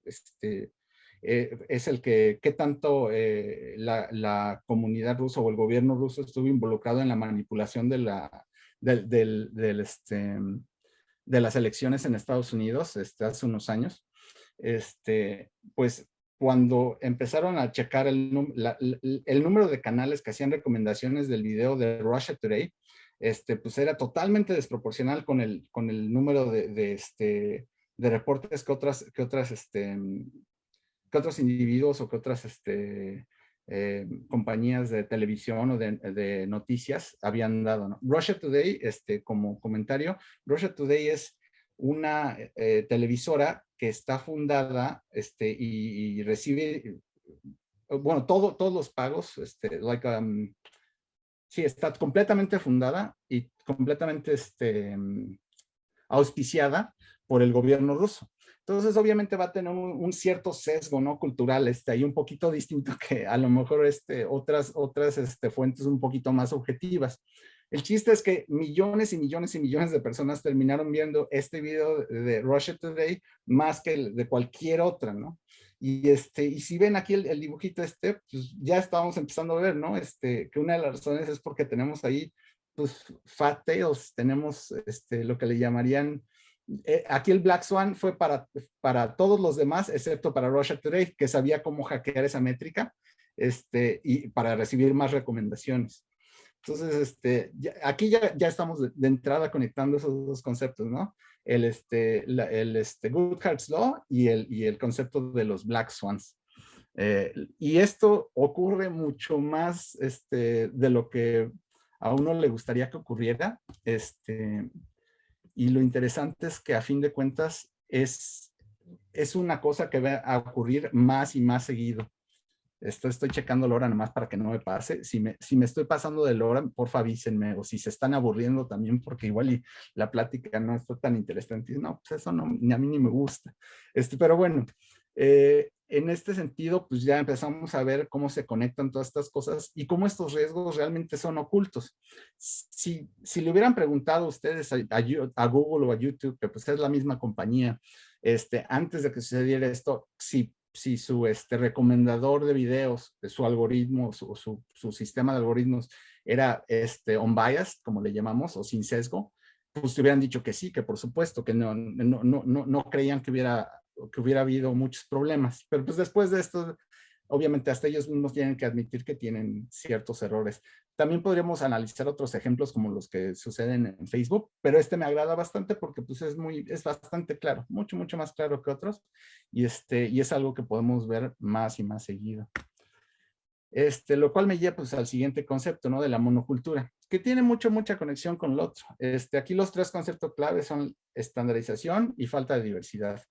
es el que qué tanto la comunidad rusa o el gobierno ruso estuvo involucrado en la manipulación de las elecciones en Estados Unidos, hace unos años, pues cuando empezaron a checar el número de canales que hacían recomendaciones del video de Russia Today, pues era totalmente desproporcional con el número de reportes que otros individuos o que otras compañías de televisión o de noticias habían dado, ¿no? Russia Today, como comentario, Russia Today es una televisora que está fundada y recibe, bueno, todos los pagos, sí, está completamente fundada y completamente auspiciada por el gobierno ruso. Entonces, obviamente va a tener un cierto sesgo, ¿no? Cultural, ahí un poquito distinto que a lo mejor otras fuentes un poquito más objetivas. El chiste es que millones y millones y millones de personas terminaron viendo este video de Russia Today más que el de cualquier otra, ¿no? Y si ven aquí el dibujito pues ya estábamos empezando a ver, ¿no? Que una de las razones es porque tenemos ahí, pues, fat tails, tenemos lo que le llamarían, aquí el Black Swan fue para todos los demás, excepto para Russia Today, que sabía cómo hackear esa métrica, y para recibir más recomendaciones. Entonces, aquí ya estamos de entrada conectando esos dos conceptos, ¿no? El Goodhart's Law y el concepto de los Black Swans. Y esto ocurre mucho más de lo que a uno le gustaría que ocurriera. Y lo interesante es que a fin de cuentas es una cosa que va a ocurrir más y más seguido. Estoy checando la hora nomás para que no me pase. Si me estoy pasando de la hora, porfa avísenme, o si se están aburriendo también, porque igual y la plática no está tan interesante. No, pues eso no, ni a mí ni me gusta. Pero bueno, en este sentido, pues ya empezamos a ver cómo se conectan todas estas cosas y cómo estos riesgos realmente son ocultos. Si le hubieran preguntado a ustedes a Google o a YouTube, que pues es la misma compañía, antes de que sucediera esto, si su recomendador de videos, de su algoritmo, su sistema de algoritmos era unbiased, como le llamamos, o sin sesgo, pues te hubieran dicho que sí, que por supuesto, que no creían que hubiera habido muchos problemas. Pero pues después de esto, obviamente hasta ellos mismos tienen que admitir que tienen ciertos errores. También podríamos analizar otros ejemplos como los que suceden en Facebook, pero me agrada bastante porque pues es bastante claro, mucho más claro que otros, y es algo que podemos ver más y más seguido. Lo cual me lleva pues al siguiente concepto, ¿no? De la monocultura, que tiene mucha conexión con el otro. Aquí los tres conceptos claves son estandarización y falta de diversidad.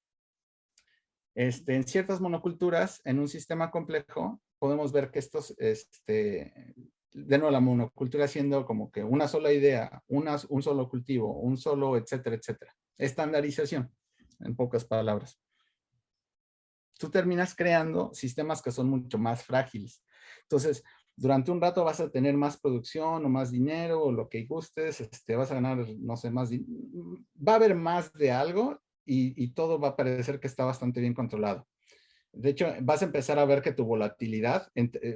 En ciertas monoculturas, en un sistema complejo, podemos ver que estos, de nuevo, la monocultura siendo como que una sola idea, un solo cultivo, un solo, etcétera. Estandarización, en pocas palabras. Tú terminas creando sistemas que son mucho más frágiles. Entonces, durante un rato vas a tener más producción o más dinero o lo que gustes, vas a ganar, no sé, va a haber más de algo y todo va a parecer que está bastante bien controlado. De hecho, vas a empezar a ver que tu volatilidad,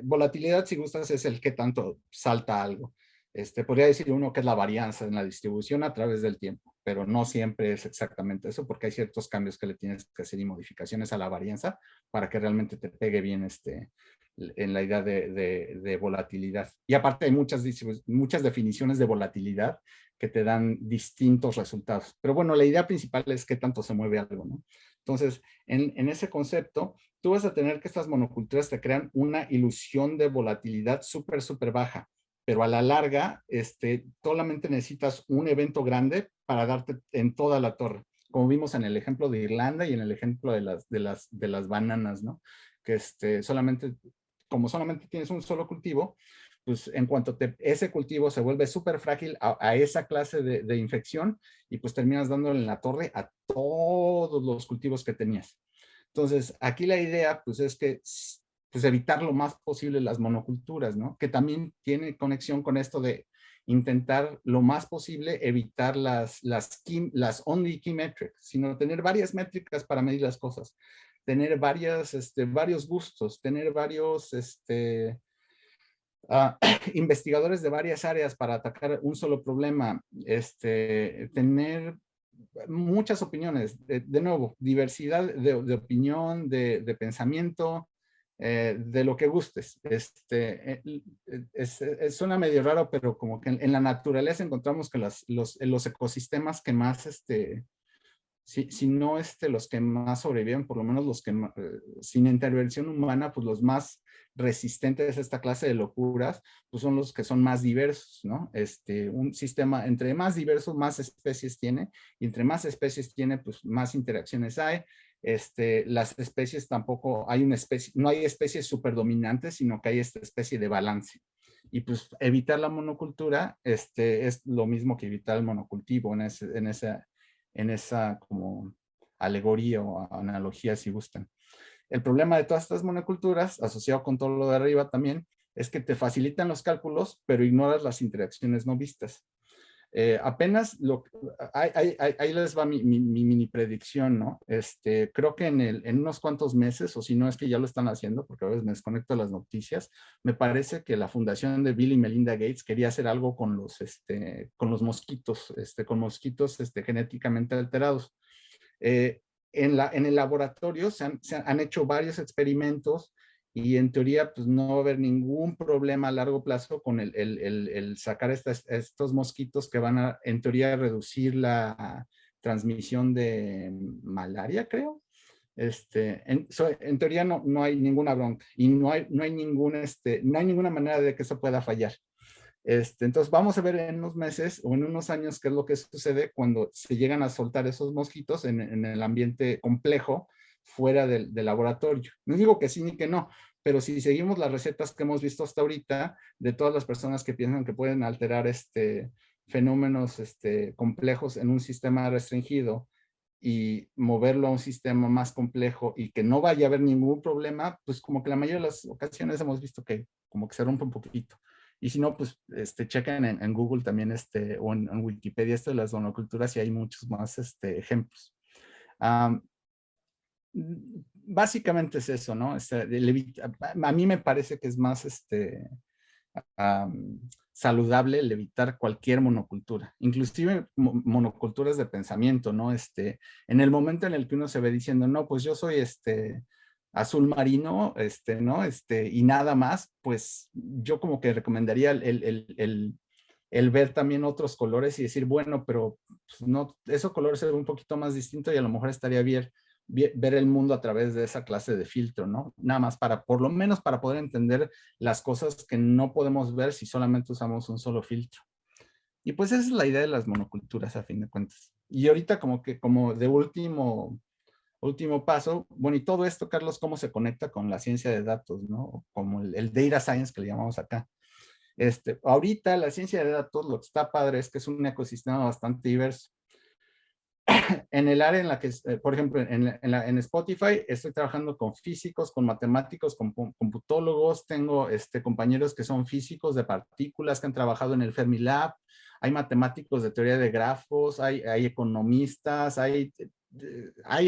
volatilidad si gustas es el que tanto salta algo. Podría decir uno que es la varianza en la distribución a través del tiempo, pero no siempre es exactamente eso, porque hay ciertos cambios que le tienes que hacer y modificaciones a la varianza para que realmente te pegue bien en la idea de volatilidad. Y aparte hay muchas definiciones de volatilidad que te dan distintos resultados. Pero bueno, la idea principal es qué tanto se mueve algo, ¿no? Entonces, en ese concepto, tú vas a tener que estas monoculturas te crean una ilusión de volatilidad súper baja, pero a la larga, solamente necesitas un evento grande para darte en toda la torre, como vimos en el ejemplo de Irlanda y en el ejemplo de las bananas, ¿no? Que solamente tienes un solo cultivo, pues en cuanto ese cultivo se vuelve súper frágil a esa clase de infección, y pues terminas dándole en la torre a todos los cultivos que tenías. Entonces, aquí la idea, pues, es que pues, evitar lo más posible las monoculturas, ¿no? Que también tiene conexión con esto de intentar lo más posible evitar las only key metrics, sino tener varias métricas para medir las cosas, tener varios gustos, tener varios investigadores de varias áreas para atacar un solo problema, tener muchas opiniones, de nuevo, diversidad de opinión, de pensamiento, de lo que gustes. Suena medio raro, pero como que en la naturaleza encontramos que los ecosistemas que más, si no los que más sobreviven, por lo menos los que sin intervención humana, pues los más resistentes a esta clase de locuras, pues son los que son más diversos, ¿no? Un sistema, entre más diverso, más especies tiene, y entre más especies tiene, pues más interacciones hay. Las especies tampoco, hay una especie, no hay especies superdominantes, sino que hay esta especie de balance. Y pues evitar la monocultura, es lo mismo que evitar el monocultivo en esa como alegoría o analogía, si gustan. El problema de todas estas monoculturas, asociado con todo lo de arriba también, es que te facilitan los cálculos, pero ignoras las interacciones no vistas. Apenas ahí les va mi mini predicción, ¿no? Creo que en unos cuantos meses, o si no es que ya lo están haciendo, porque a veces me desconecto de las noticias, me parece que la fundación de Bill y Melinda Gates quería hacer algo con los mosquitos, con mosquitos genéticamente alterados. En el laboratorio se han hecho varios experimentos y en teoría pues no va a haber ningún problema a largo plazo con el sacar estos mosquitos que van a, en teoría, reducir la transmisión de malaria, creo. En teoría no hay ninguna bronca y no hay ninguna manera de que eso pueda fallar. Entonces vamos a ver en unos meses o en unos años qué es lo que sucede cuando se llegan a soltar esos mosquitos en el ambiente complejo fuera del laboratorio. No digo que sí ni que no, pero si seguimos las recetas que hemos visto hasta ahorita de todas las personas que piensan que pueden alterar fenómenos complejos en un sistema restringido y moverlo a un sistema más complejo y que no vaya a haber ningún problema, pues como que la mayoría de las ocasiones hemos visto que como que se rompe un poquito. Y si no, pues chequen en Google también o en Wikipedia de las monoculturas y hay muchos más ejemplos. Básicamente es eso, ¿no? A mí me parece que es más saludable el evitar cualquier monocultura, inclusive monoculturas de pensamiento, ¿no? En el momento en el que uno se ve diciendo, no, pues yo soy azul marino, ¿no? Y nada más, pues yo como que recomendaría el ver también otros colores y decir, bueno, pero pues, no, esos colores se ven un poquito más distintos y a lo mejor estaría bien ver el mundo a través de esa clase de filtro, ¿no? Nada más por lo menos para poder entender las cosas que no podemos ver si solamente usamos un solo filtro. Y pues esa es la idea de las monoculturas a fin de cuentas. Y ahorita como de último paso, bueno, y todo esto, Carlos, ¿cómo se conecta con la ciencia de datos, ¿no? Como el data science que le llamamos acá. Ahorita la ciencia de datos, lo que está padre es que es un ecosistema bastante diverso. En el área en la que, por ejemplo, en Spotify estoy trabajando con físicos, con matemáticos, con computólogos, tengo compañeros que son físicos de partículas que han trabajado en el Fermilab, hay matemáticos de teoría de grafos, hay economistas, hay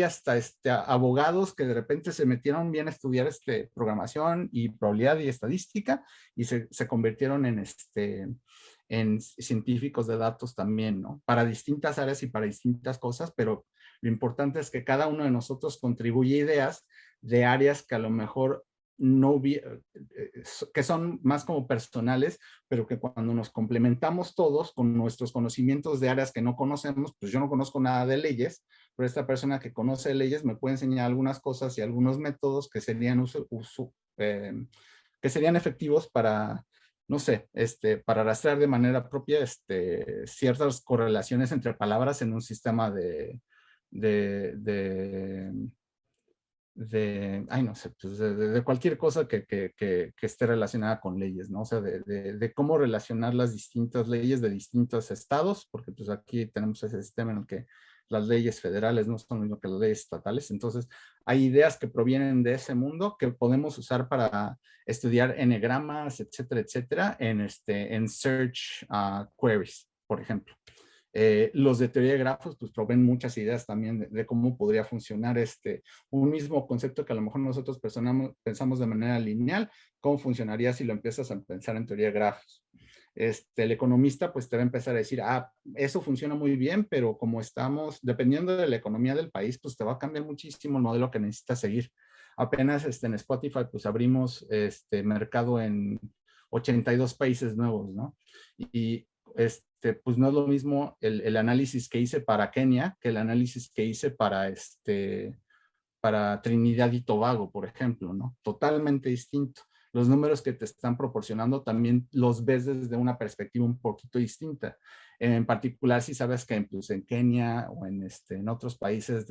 hasta abogados que de repente se metieron bien a estudiar programación y probabilidad y estadística y se convirtieron en científicos de datos también, ¿no? Para distintas áreas y para distintas cosas, pero lo importante es que cada uno de nosotros contribuye ideas de áreas que a lo mejor que son más como personales, pero que cuando nos complementamos todos con nuestros conocimientos de áreas que no conocemos, pues yo no conozco nada de leyes, pero esta persona que conoce leyes me puede enseñar algunas cosas y algunos métodos que serían efectivos para, no sé, para rastrear de manera propia ciertas correlaciones entre palabras en un sistema ay, no sé, pues de cualquier cosa que esté relacionada con leyes, ¿no? O sea, de cómo relacionar las distintas leyes de distintos estados, porque pues aquí tenemos ese sistema en el que las leyes federales no son lo mismo que las leyes estatales. Entonces, hay ideas que provienen de ese mundo que podemos usar para estudiar enegramas, etcétera, etcétera, en search queries, por ejemplo. Los de teoría de grafos pues proveen muchas ideas también de cómo podría funcionar un mismo concepto que a lo mejor nosotros pensamos de manera lineal, cómo funcionaría si lo empiezas a pensar en teoría de grafos. el economista pues te va a empezar a decir, eso funciona muy bien, pero como estamos, dependiendo de la economía del país, pues te va a cambiar muchísimo el modelo que necesitas seguir. Apenas en Spotify pues abrimos mercado en 82 países nuevos, ¿no? Y pues no es lo mismo el análisis que hice para Kenia que el análisis que hice para Trinidad y Tobago, por ejemplo, ¿no? Totalmente distinto. Los números que te están proporcionando también los ves desde una perspectiva un poquito distinta. En particular, si sabes que pues, en Kenia o en otros países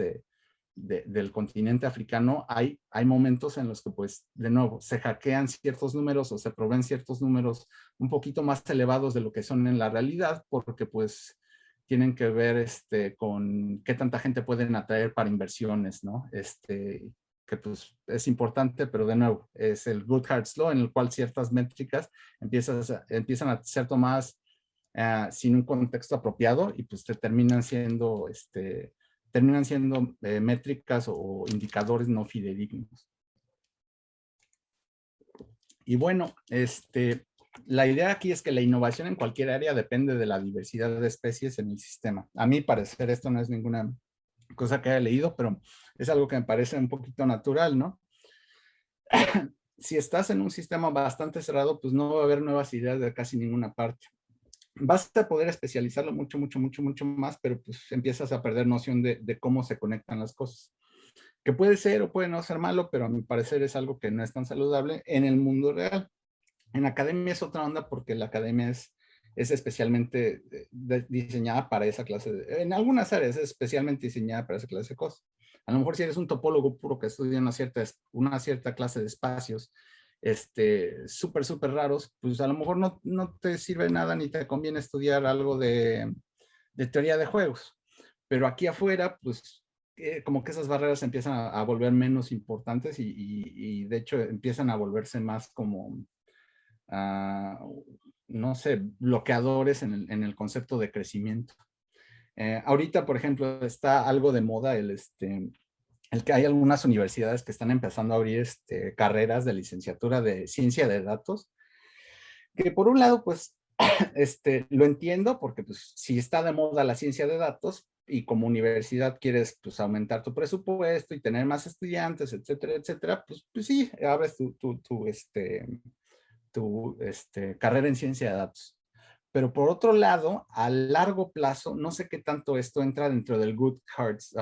del continente africano hay momentos en los que, pues, de nuevo, se hackean ciertos números o se proveen ciertos números un poquito más elevados de lo que son en la realidad, porque, pues, tienen que ver con qué tanta gente pueden atraer para inversiones, ¿no? Que pues es importante, pero de nuevo, es el Goodhart's Law, en el cual ciertas métricas empiezan a ser tomadas sin un contexto apropiado y pues te terminan siendo métricas o indicadores no fidedignos. Y bueno, la idea aquí es que la innovación en cualquier área depende de la diversidad de especies en el sistema. A mi parecer, esto no es ninguna cosa que haya leído, pero es algo que me parece un poquito natural, ¿no? Si estás en un sistema bastante cerrado, pues no va a haber nuevas ideas de casi ninguna parte. Vas a poder especializarlo mucho, mucho, mucho, mucho más, pero pues empiezas a perder noción de cómo se conectan las cosas. Que puede ser o puede no ser malo, pero a mi parecer es algo que no es tan saludable en el mundo real. En academia es otra onda porque la academia es especialmente diseñada para esa clase. En algunas áreas es especialmente diseñada para esa clase de cosas. A lo mejor si eres un topólogo puro que estudia una cierta clase de espacios súper, súper raros, pues a lo mejor no te sirve nada ni te conviene estudiar algo de teoría de juegos. Pero aquí afuera, pues como que esas barreras empiezan a volver menos importantes y de hecho empiezan a volverse más como no sé, bloqueadores en el concepto de crecimiento. Ahorita, por ejemplo, está algo de moda el que hay algunas universidades que están empezando a abrir carreras de licenciatura de ciencia de datos, que por un lado, pues, lo entiendo, porque pues, si está de moda la ciencia de datos y como universidad quieres pues, aumentar tu presupuesto y tener más estudiantes, etcétera, etcétera, pues sí, abres tu carrera en ciencia de datos. Pero por otro lado, a largo plazo, no sé qué tanto esto entra dentro del Goodhart's,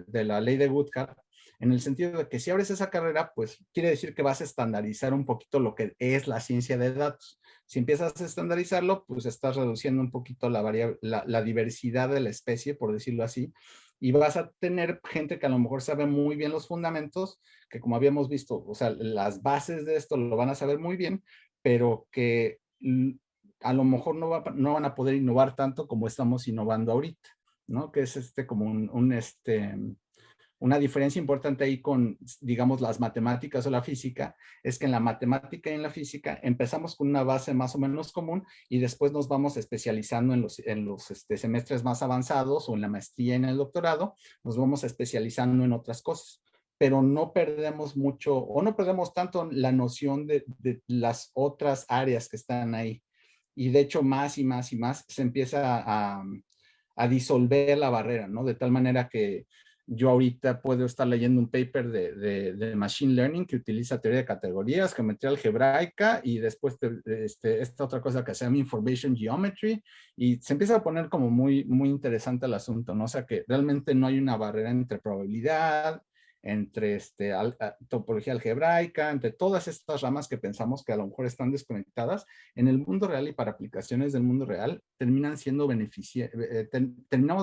de la ley de Goodhart, en el sentido de que si abres esa carrera, pues quiere decir que vas a estandarizar un poquito lo que es la ciencia de datos. Si empiezas a estandarizarlo, pues estás reduciendo un poquito la diversidad de la especie, por decirlo así, y vas a tener gente que a lo mejor sabe muy bien los fundamentos, que como habíamos visto, o sea, las bases de esto lo van a saber muy bien, pero que a lo mejor no van a poder innovar tanto como estamos innovando ahorita, ¿no? Que es como una diferencia importante ahí con, digamos, las matemáticas o la física, es que en la matemática y en la física empezamos con una base más o menos común y después nos vamos especializando en los semestres más avanzados o en la maestría y en el doctorado, nos vamos especializando en otras cosas, pero no perdemos mucho o no perdemos tanto la noción de las otras áreas que están ahí. Y de hecho más y más y más se empieza a disolver la barrera, ¿no? De tal manera que yo ahorita puedo estar leyendo un paper de Machine Learning que utiliza teoría de categorías, geometría algebraica y después esta otra cosa que se llama Information Geometry y se empieza a poner como muy, muy interesante el asunto, ¿no? O sea que realmente no hay una barrera entre probabilidad, entre topología algebraica, entre todas estas ramas que pensamos que a lo mejor están desconectadas, en el mundo real y para aplicaciones del mundo real, terminamos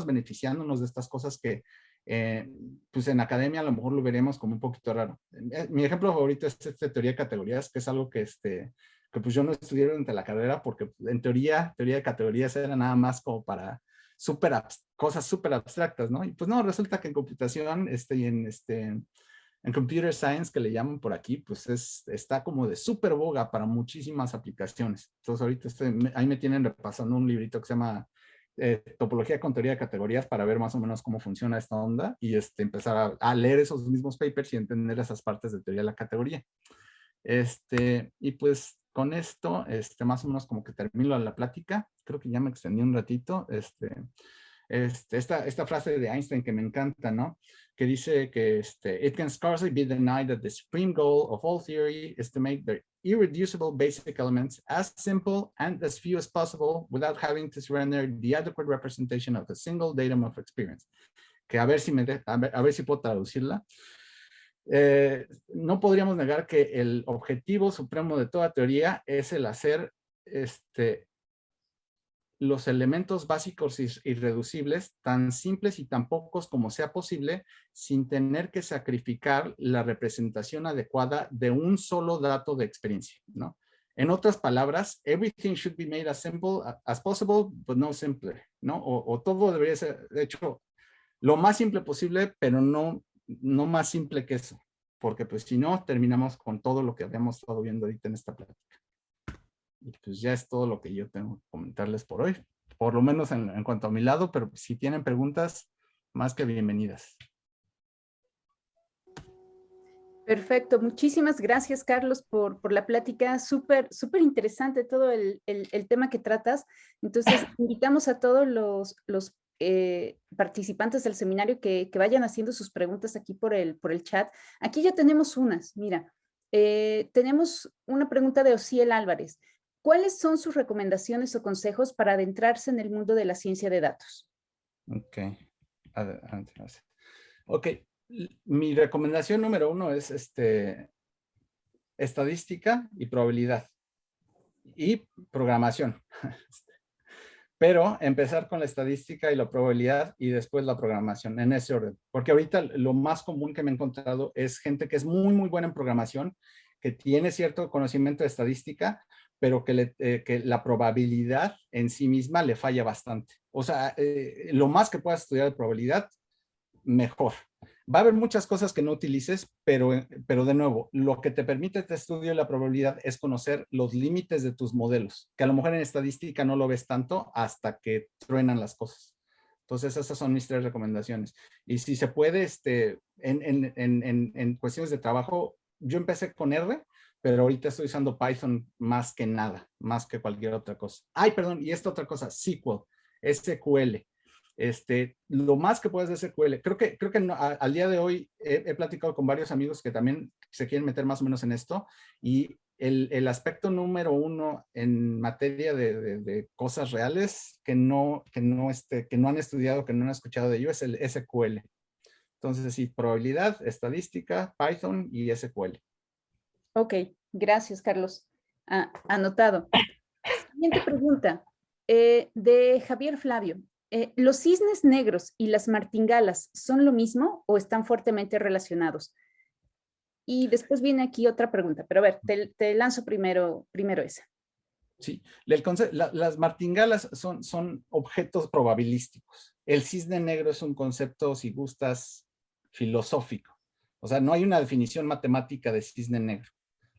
beneficiándonos de estas cosas que pues en academia a lo mejor lo veremos como un poquito raro. Mi ejemplo favorito es teoría de categorías, que es algo que pues yo no estudié durante la carrera porque en teoría de categorías era nada más como para cosas súper abstractas, ¿no? Y pues no, resulta que en computación y en computer science, que le llaman por aquí, pues está como de súper boga para muchísimas aplicaciones. Entonces ahorita ahí me tienen repasando un librito que se llama Topología con teoría de categorías para ver más o menos cómo funciona esta onda y empezar a leer esos mismos papers y entender esas partes de teoría de la categoría. Y pues con esto, más o menos como que termino la plática. Creo que ya me extendí un ratito. Esta frase de Einstein que me encanta, ¿no? Que dice que it can scarcely be denied that the supreme goal of all theory is to make the irreducible basic elements as simple and as few as possible without having to surrender the adequate representation of a single datum of experience. Que a ver si puedo traducirla. No podríamos negar que el objetivo supremo de toda teoría es el hacer los elementos básicos irreducibles tan simples y tan pocos como sea posible, sin tener que sacrificar la representación adecuada de un solo dato de experiencia, ¿no? En otras palabras, everything should be made as simple as possible, but no simpler, ¿no? O todo debería ser, de hecho, lo más simple posible, pero no más simple que eso, porque pues si no, terminamos con todo lo que habíamos estado viendo ahorita en esta plática. Y pues ya es todo lo que yo tengo que comentarles por hoy, por lo menos en cuanto a mi lado, pero si tienen preguntas, más que bienvenidas. Perfecto, muchísimas gracias, Carlos, por la plática, súper interesante todo el tema que tratas. Entonces, invitamos a todos los participantes del seminario que vayan haciendo sus preguntas aquí por el chat. Aquí ya tenemos unas, mira, tenemos una pregunta de Ociel Álvarez. ¿Cuáles son sus recomendaciones o consejos para adentrarse en el mundo de la ciencia de datos? Ok, ok. Mi recomendación número 1 es estadística y probabilidad y programación. Pero empezar con la estadística y la probabilidad y después la programación, en ese orden. Porque ahorita lo más común que me he encontrado es gente que es muy buena en programación, que tiene cierto conocimiento de estadística, pero que la probabilidad en sí misma le falla bastante. O sea, lo más que puedas estudiar de probabilidad, mejor. Va a haber muchas cosas que no utilices, pero de nuevo, lo que te permite este estudio de la probabilidad es conocer los límites de tus modelos, que a lo mejor en estadística no lo ves tanto hasta que truenan las cosas. Entonces, esas son mis 3 recomendaciones. Y si se puede, en cuestiones de trabajo, yo empecé con R, pero ahorita estoy usando Python más que nada, más que cualquier otra cosa. Ay, perdón, y esta otra cosa, SQL. Lo más que puedes de SQL. Creo que no, al día de hoy he platicado con varios amigos que también se quieren meter más o menos en esto, y el aspecto número 1 en materia de cosas reales que no han estudiado, que no han escuchado de ello, es el SQL. Entonces, sí, probabilidad, estadística, Python y SQL. Ok, gracias, Carlos. Anotado. Siguiente pregunta, de Javier Flavio. ¿Los cisnes negros y las martingalas son lo mismo o están fuertemente relacionados? Y después viene aquí otra pregunta, pero a ver, te lanzo primero esa. Sí, las martingalas son objetos probabilísticos. El cisne negro es un concepto, si gustas, filosófico. O sea, no hay una definición matemática de cisne negro.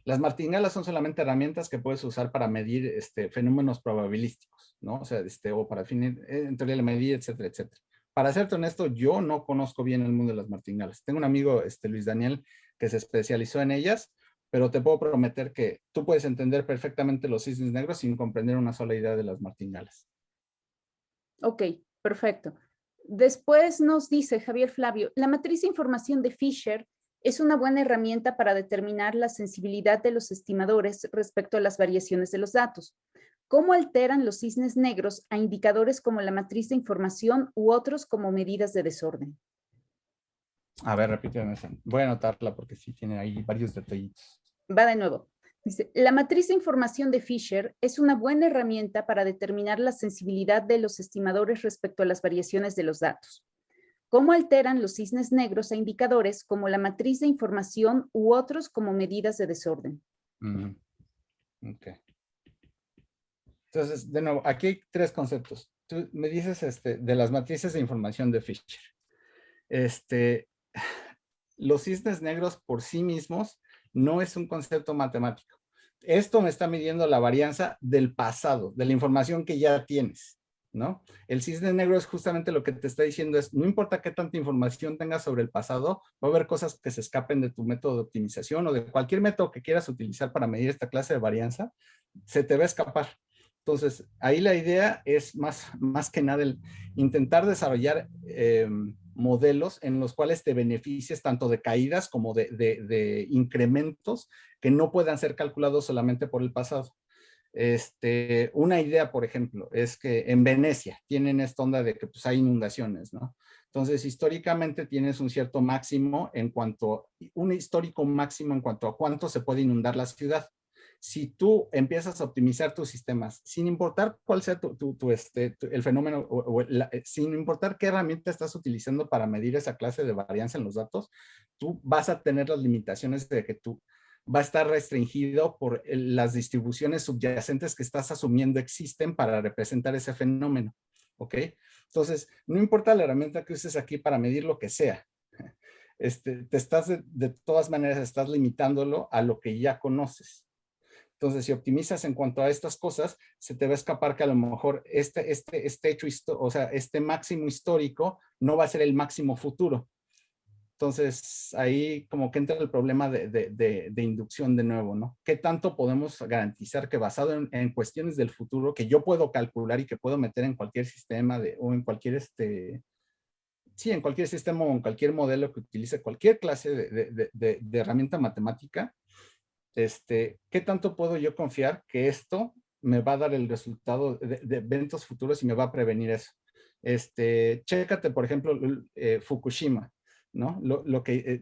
Las martingalas son solamente herramientas que puedes usar para medir fenómenos probabilísticos, ¿no? O sea, o para definir en teoría de la medida, etcétera, etcétera. Para serte honesto, yo no conozco bien el mundo de las martingalas. Tengo un amigo, Luis Daniel, que se especializó en ellas, pero te puedo prometer que tú puedes entender perfectamente los cisnes negros sin comprender una sola idea de las martingalas. Ok, perfecto. Después nos dice Javier Flavio, la matriz de información de Fisher es una buena herramienta para determinar la sensibilidad de los estimadores respecto a las variaciones de los datos. ¿Cómo alteran los cisnes negros a indicadores como la matriz de información u otros como medidas de desorden? A ver, repíteme esa. Voy a anotarla porque sí tiene ahí varios detallitos. Va de nuevo. Dice, la matriz de información de Fisher es una buena herramienta para determinar la sensibilidad de los estimadores respecto a las variaciones de los datos. ¿Cómo alteran los cisnes negros a indicadores como la matriz de información u otros como medidas de desorden? Ok. Entonces, de nuevo, aquí hay 3 conceptos. Tú me dices de las matrices de información de Fisher. Los cisnes negros por sí mismos no es un concepto matemático. Esto me está midiendo la varianza del pasado, de la información que ya tienes. ¿no? El cisne negro es justamente lo que te está diciendo, es no importa qué tanta información tengas sobre el pasado, va a haber cosas que se escapen de tu método de optimización o de cualquier método que quieras utilizar para medir esta clase de varianza, se te va a escapar. Entonces, ahí la idea es más que nada el intentar desarrollar modelos en los cuales te beneficies tanto de caídas como de incrementos que no puedan ser calculados solamente por el pasado. Una idea, por ejemplo, es que en Venecia tienen esta onda de que pues, hay inundaciones, ¿no? Entonces, históricamente tienes un cierto máximo un histórico máximo en cuanto a cuánto se puede inundar la ciudad. Si tú empiezas a optimizar tus sistemas, sin importar cuál sea el fenómeno, sin importar qué herramienta estás utilizando para medir esa clase de varianza en los datos, tú vas a tener las limitaciones de que tú va a estar restringido por las distribuciones subyacentes que estás asumiendo existen para representar ese fenómeno, ¿ok? Entonces, no importa la herramienta que uses aquí para medir lo que sea, de todas maneras estás limitándolo a lo que ya conoces. Entonces, si optimizas en cuanto a estas cosas, se te va a escapar que a lo mejor este máximo histórico no va a ser el máximo futuro. Entonces, ahí como que entra el problema de inducción de nuevo, ¿no? ¿Qué tanto podemos garantizar que basado en cuestiones del futuro que yo puedo calcular y que puedo meter en cualquier sistema o en cualquier, en cualquier sistema o en cualquier modelo que utilice cualquier clase de herramienta matemática, ¿qué tanto puedo yo confiar que esto me va a dar el resultado de eventos futuros y me va a prevenir eso? Chécate, por ejemplo, Fukushima, ¿no?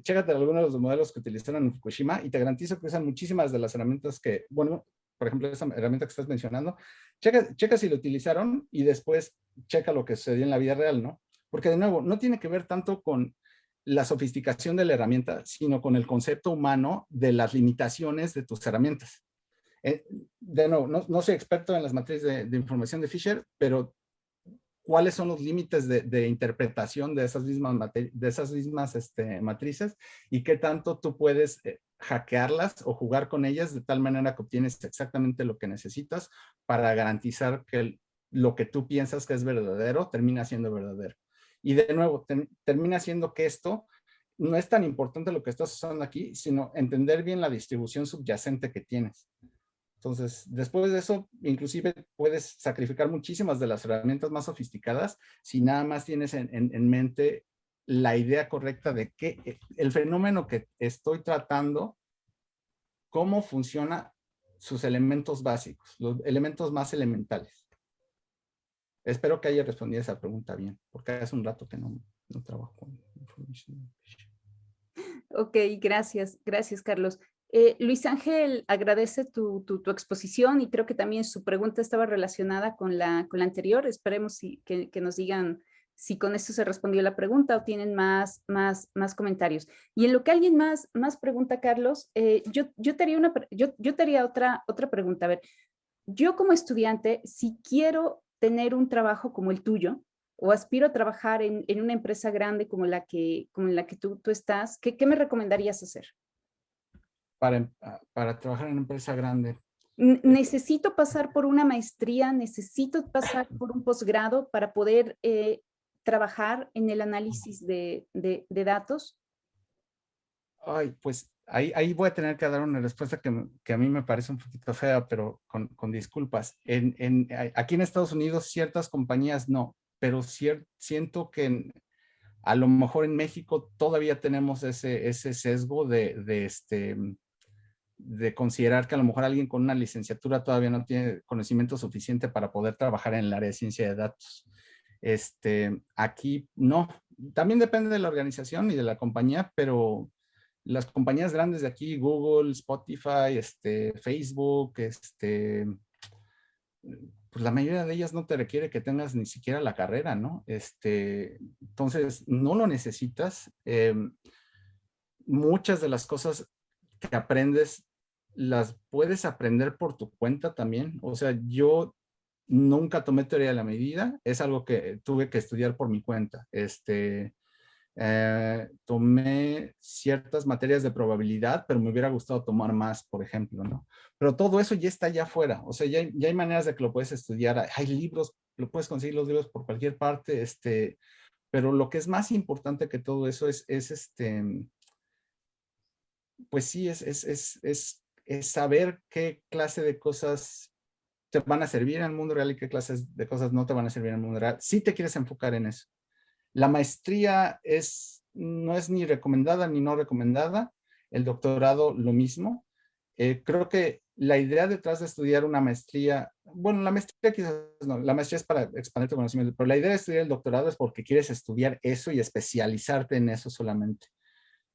Chécate algunos de los modelos que utilizaron en Fukushima y te garantizo que usan muchísimas de las herramientas que, bueno, por ejemplo, esa herramienta que estás mencionando, checa si lo utilizaron y después checa lo que sucedió en la vida real, ¿no? Porque de nuevo, no tiene que ver tanto con la sofisticación de la herramienta, sino con el concepto humano de las limitaciones de tus herramientas. De nuevo, no soy experto en las matrices de información de Fisher, pero cuáles son los límites de interpretación de esas mismas matrices y qué tanto tú puedes hackearlas o jugar con ellas de tal manera que obtienes exactamente lo que necesitas para garantizar que lo que tú piensas que es verdadero termina siendo verdadero. Y de nuevo, termina siendo que esto no es tan importante lo que estás usando aquí, sino entender bien la distribución subyacente que tienes. Entonces, después de eso, inclusive puedes sacrificar muchísimas de las herramientas más sofisticadas si nada más tienes en mente la idea correcta de que el fenómeno que estoy tratando, cómo funciona sus elementos básicos, los elementos más elementales. Espero que haya respondido esa pregunta bien, porque hace un rato que no trabajo con información. Ok, gracias, Carlos. Luis Ángel agradece tu exposición y creo que también su pregunta estaba relacionada con la anterior. Esperemos que nos digan si con esto se respondió la pregunta o tienen más comentarios. Y en lo que alguien más pregunta, Carlos, yo te haría otra pregunta. A ver, yo como estudiante, si quiero tener un trabajo como el tuyo, o aspiro a trabajar en una empresa grande como la que tú estás, ¿qué me recomendarías hacer? Para trabajar en una empresa grande. ¿Necesito pasar por una maestría? ¿Necesito pasar por un posgrado para poder trabajar en el análisis de datos? Ay, pues ahí voy a tener que dar una respuesta que a mí me parece un poquito fea, pero con disculpas. Aquí en Estados Unidos ciertas compañías no, pero siento que a lo mejor en México todavía tenemos ese sesgo de considerar que a lo mejor alguien con una licenciatura todavía no tiene conocimiento suficiente para poder trabajar en el área de ciencia de datos. Aquí no. También depende de la organización y de la compañía, pero las compañías grandes de aquí, Google, Spotify, Facebook, pues la mayoría de ellas no te requiere que tengas ni siquiera la carrera, ¿no? Entonces, no lo necesitas. Muchas de las cosas que aprendes, las puedes aprender por tu cuenta también. O sea, yo nunca tomé teoría de la medida, es algo que tuve que estudiar por mi cuenta. Tomé ciertas materias de probabilidad, pero me hubiera gustado tomar más, por ejemplo, ¿no? Pero todo eso ya está allá afuera, o sea, ya hay maneras de que lo puedes estudiar, hay libros lo puedes conseguir los libros por cualquier parte, pero lo que es más importante que todo eso es pues sí, es saber qué clase de cosas te van a servir en el mundo real y qué clases de cosas no te van a servir en el mundo real, si te quieres enfocar en eso. La maestría no es ni recomendada ni no recomendada, el doctorado lo mismo. Creo que la idea detrás de estudiar una maestría, bueno, la maestría quizás no, la maestría es para expandir tu conocimiento, pero la idea de estudiar el doctorado es porque quieres estudiar eso y especializarte en eso solamente.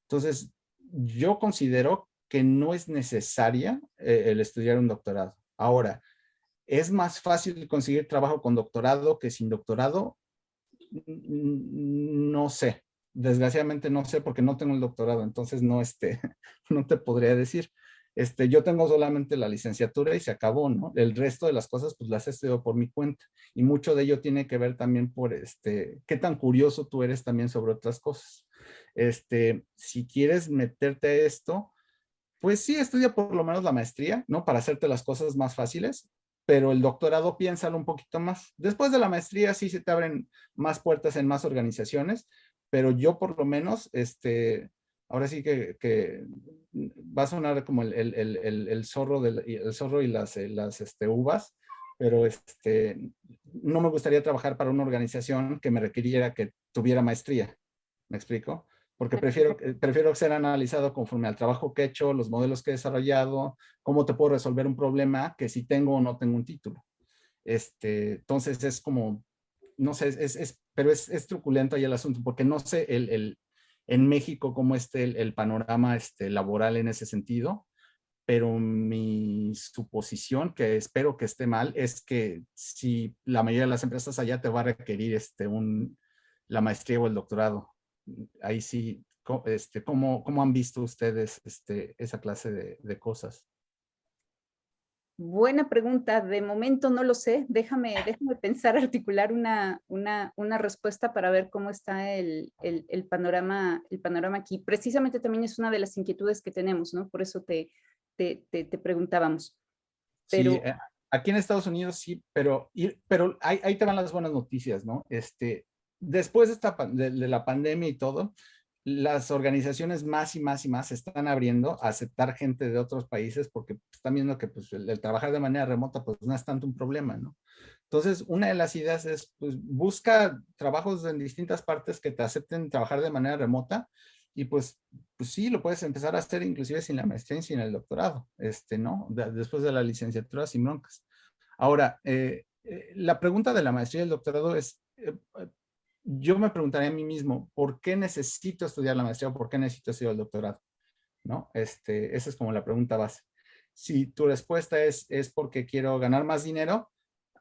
Entonces, yo considero que no es necesaria el estudiar un doctorado. Ahora, ¿es más fácil conseguir trabajo con doctorado que sin doctorado? No sé. Desgraciadamente no sé porque no tengo el doctorado, entonces no, no te podría decir. Yo tengo solamente la licenciatura y se acabó, ¿no? El resto de las cosas pues las he estudiado por mi cuenta y mucho de ello tiene que ver también por qué tan curioso tú eres también sobre otras cosas. Si quieres meterte a esto, pues sí, estudia por lo menos la maestría, ¿no? Para hacerte las cosas más fáciles, pero el doctorado piénsalo un poquito más. Después de la maestría sí se te abren más puertas en más organizaciones, pero yo por lo menos, ahora sí que va a sonar como el zorro, el zorro y las uvas, pero no me gustaría trabajar para una organización que me requiriera que tuviera maestría. ¿Me explico? Porque prefiero ser analizado conforme al trabajo que he hecho, los modelos que he desarrollado, cómo te puedo resolver un problema que si tengo o no tengo un título. Entonces es como, no sé, pero es truculento ahí el asunto, porque no sé en México cómo esté el panorama laboral en ese sentido, pero mi suposición, que espero que esté mal, es que si la mayoría de las empresas allá te va a requerir la maestría o el doctorado. Ahí sí, ¿cómo han visto ustedes esa clase de cosas? Buena pregunta. De momento no lo sé. Déjame pensar, articular una respuesta para ver cómo está el panorama aquí. Precisamente también es una de las inquietudes que tenemos, ¿no? Por eso te preguntábamos. Sí, Pero aquí en Estados Unidos sí, pero ahí te van las buenas noticias, ¿no? Después de la pandemia y todo, las organizaciones más y más y más se están abriendo a aceptar gente de otros países porque están viendo que pues, el trabajar de manera remota pues no es tanto un problema, ¿no? Entonces, una de las ideas es, pues, busca trabajos en distintas partes que te acepten trabajar de manera remota y pues sí, lo puedes empezar a hacer inclusive sin la maestría y sin el doctorado, ¿no? Después de la licenciatura sin broncas. Ahora, la pregunta de la maestría y el doctorado es, yo me preguntaría a mí mismo, ¿por qué necesito estudiar la maestría o por qué necesito estudiar el doctorado? ¿No? Esa es como la pregunta base. Si tu respuesta es porque quiero ganar más dinero,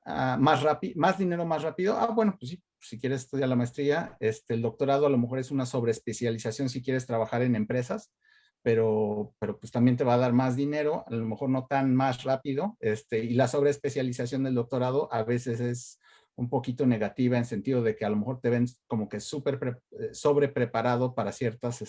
más rápido, más dinero más rápido, bueno, pues sí, si quieres estudiar la maestría, el doctorado a lo mejor es una sobreespecialización si quieres trabajar en empresas, pero pues también te va a dar más dinero, a lo mejor no tan más rápido, y la sobreespecialización del doctorado a veces es un poquito negativa en sentido de que a lo mejor te ven como que súper sobre preparado para ciertos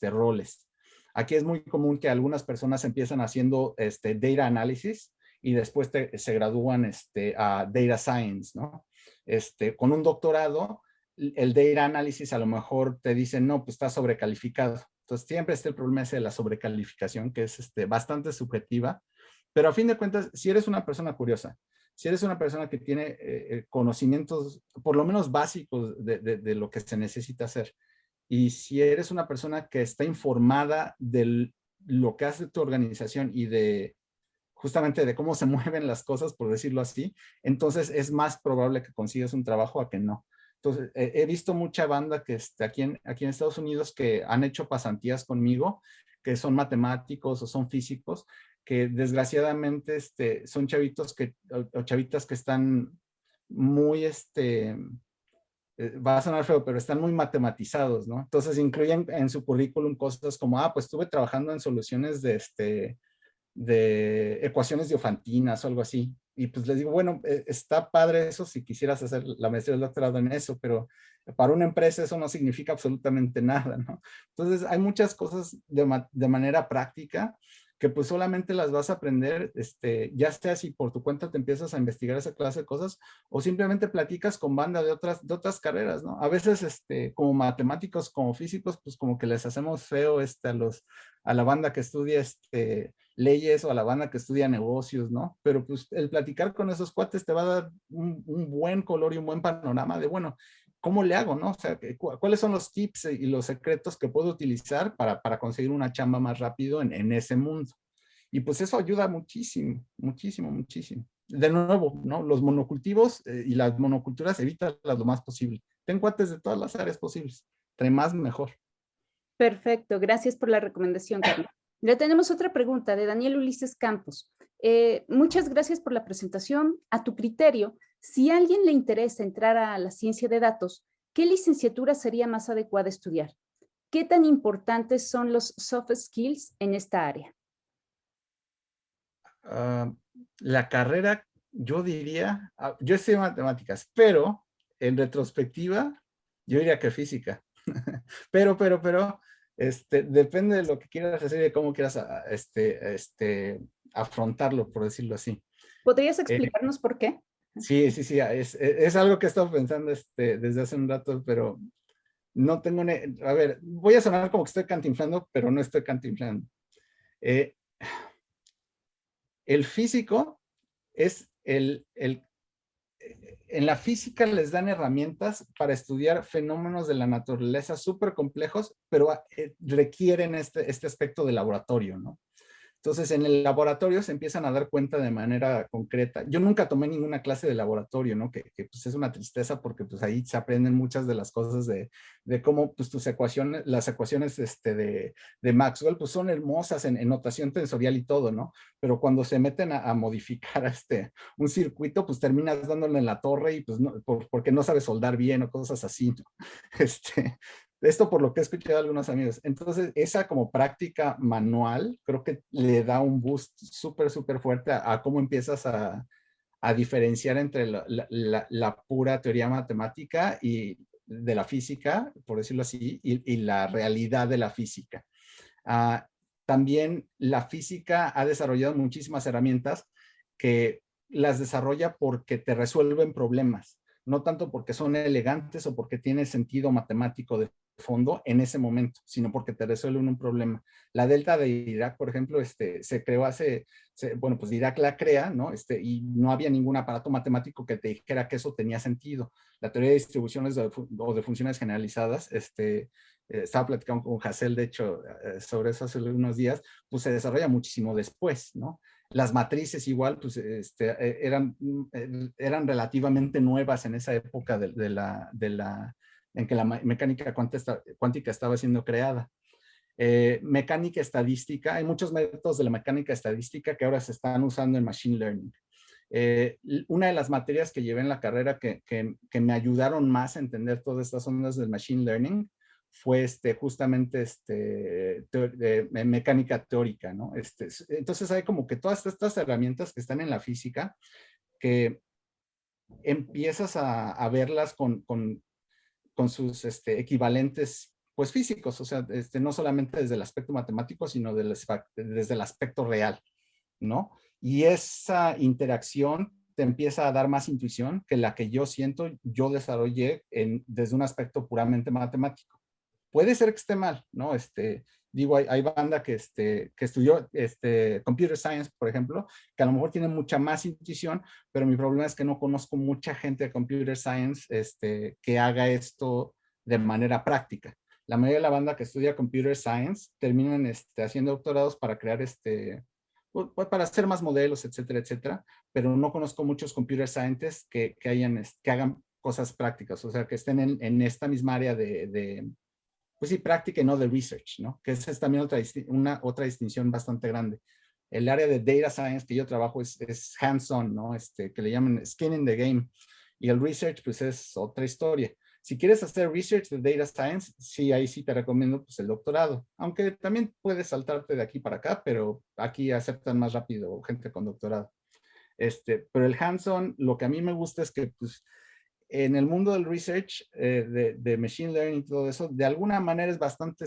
roles. Aquí es muy común que algunas personas empiezan haciendo data analysis y después se gradúan a data science, ¿no? Con un doctorado, el data analysis a lo mejor te dicen, no, pues está sobrecalificado. Entonces siempre está el problema ese de la sobrecalificación, que es bastante subjetiva, pero a fin de cuentas, si eres una persona curiosa, si eres una persona que tiene conocimientos, por lo menos básicos de lo que se necesita hacer, y si eres una persona que está informada de lo que hace tu organización y justamente de cómo se mueven las cosas, por decirlo así, entonces es más probable que consigas un trabajo a que no. Entonces, he visto mucha banda que aquí en Estados Unidos que han hecho pasantías conmigo, que son matemáticos o son físicos, que desgraciadamente son chavitos o chavitas que están muy, va a sonar feo, pero están muy matematizados, ¿no? Entonces incluyen en su currículum cosas como, pues estuve trabajando en soluciones de ecuaciones diofantinas o algo así. Y pues les digo, bueno, está padre eso si quisieras hacer la maestría o el doctorado en eso, pero para una empresa eso no significa absolutamente nada, ¿no? Entonces hay muchas cosas de manera práctica que pues solamente las vas a aprender, ya sea si por tu cuenta te empiezas a investigar esa clase de cosas o simplemente platicas con banda de otras carreras, ¿no? A veces, como matemáticos, como físicos, pues como que les hacemos feo, a la banda que estudia, leyes o a la banda que estudia negocios, ¿no? Pero pues el platicar con esos cuates te va a dar un buen color y un buen panorama de, bueno, ¿cómo le hago, no? O sea, ¿cuáles son los tips y los secretos que puedo utilizar para conseguir una chamba más rápido en ese mundo? Y pues eso ayuda muchísimo, muchísimo, muchísimo. De nuevo, ¿no? Los monocultivos y las monoculturas, evítalas lo más posible. Ten cuates de todas las áreas posibles. Entre más, mejor. Perfecto, gracias por la recomendación, Carlos. Le tenemos otra pregunta de Daniel Ulises Campos. Muchas gracias por la presentación. A tu criterio, si a alguien le interesa entrar a la ciencia de datos, ¿qué licenciatura sería más adecuada estudiar? ¿Qué tan importantes son los soft skills en esta área? La carrera, yo diría, yo estudié matemáticas, pero en retrospectiva, yo diría que física. pero, depende de lo que quieras hacer y de cómo quieras afrontarlo, por decirlo así. ¿Podrías explicarnos por qué? Sí, es algo que he estado pensando desde hace un rato, pero no tengo, a ver, voy a sonar como que estoy cantinflando, pero no estoy cantinflando. El físico es en la física les dan herramientas para estudiar fenómenos de la naturaleza súper complejos, pero requieren este aspecto de laboratorio, ¿no? Entonces, en el laboratorio se empiezan a dar cuenta de manera concreta. Yo nunca tomé ninguna clase de laboratorio, ¿no? Que pues es una tristeza porque pues ahí se aprenden muchas de las cosas de cómo pues tus ecuaciones, las ecuaciones de Maxwell, pues son hermosas en notación tensorial y todo, ¿no? Pero cuando se meten a modificar un circuito, pues terminas dándole en la torre y pues no, porque no sabes soldar bien o cosas así, ¿no? Esto por lo que he escuchado de algunos amigos. Entonces, esa como práctica manual, creo que le da un boost súper, súper fuerte a cómo empiezas a diferenciar entre la pura teoría matemática y de la física, por decirlo así, y la realidad de la física. También la física ha desarrollado muchísimas herramientas que las desarrolla porque te resuelven problemas, no tanto porque son elegantes o porque tiene sentido matemático de fondo en ese momento, sino porque te resuelven un problema. La delta de Dirac, por ejemplo, se creó bueno, pues Dirac la crea, ¿no? Y no había ningún aparato matemático que te dijera que eso tenía sentido. La teoría de distribuciones o de funciones generalizadas, estaba platicando con Hassel, de hecho, sobre eso hace unos días, pues se desarrolla muchísimo después, ¿no? Las matrices igual, pues eran relativamente nuevas en esa época en que la mecánica cuántica estaba siendo creada. Mecánica estadística, hay muchos métodos de la mecánica estadística que ahora se están usando en Machine Learning. Una de las materias que llevé en la carrera que me ayudaron más a entender todas estas ondas del Machine Learning fue justamente mecánica teórica, ¿no? Entonces hay como que todas estas herramientas que están en la física que empiezas a verlas con sus equivalentes pues físicos, o sea, no solamente desde el aspecto matemático, sino desde el aspecto real, ¿no? Y esa interacción te empieza a dar más intuición que la que yo siento yo desarrollé desde un aspecto puramente matemático. Puede ser que esté mal, ¿no? Digo, hay banda que estudió computer science, por ejemplo, que a lo mejor tiene mucha más intuición, pero mi problema es que no conozco mucha gente de computer science que haga esto de manera práctica. La mayoría de la banda que estudia computer science terminan haciendo doctorados para crear para hacer más modelos, etcétera, etcétera, pero no conozco muchos computer scientists que hagan cosas prácticas, o sea, que estén en esta misma área pues sí, práctica y no de research, ¿no? Que esa es también otra distinción bastante grande. El área de data science que yo trabajo es hands-on, ¿no? Que le llaman skin in the game. Y el research, pues es otra historia. Si quieres hacer research de data science, sí, ahí sí te recomiendo pues el doctorado. Aunque también puedes saltarte de aquí para acá, pero aquí aceptan más rápido gente con doctorado. Pero el hands-on, lo que a mí me gusta es que pues en el mundo del research, de machine learning y todo eso, de alguna manera es bastante,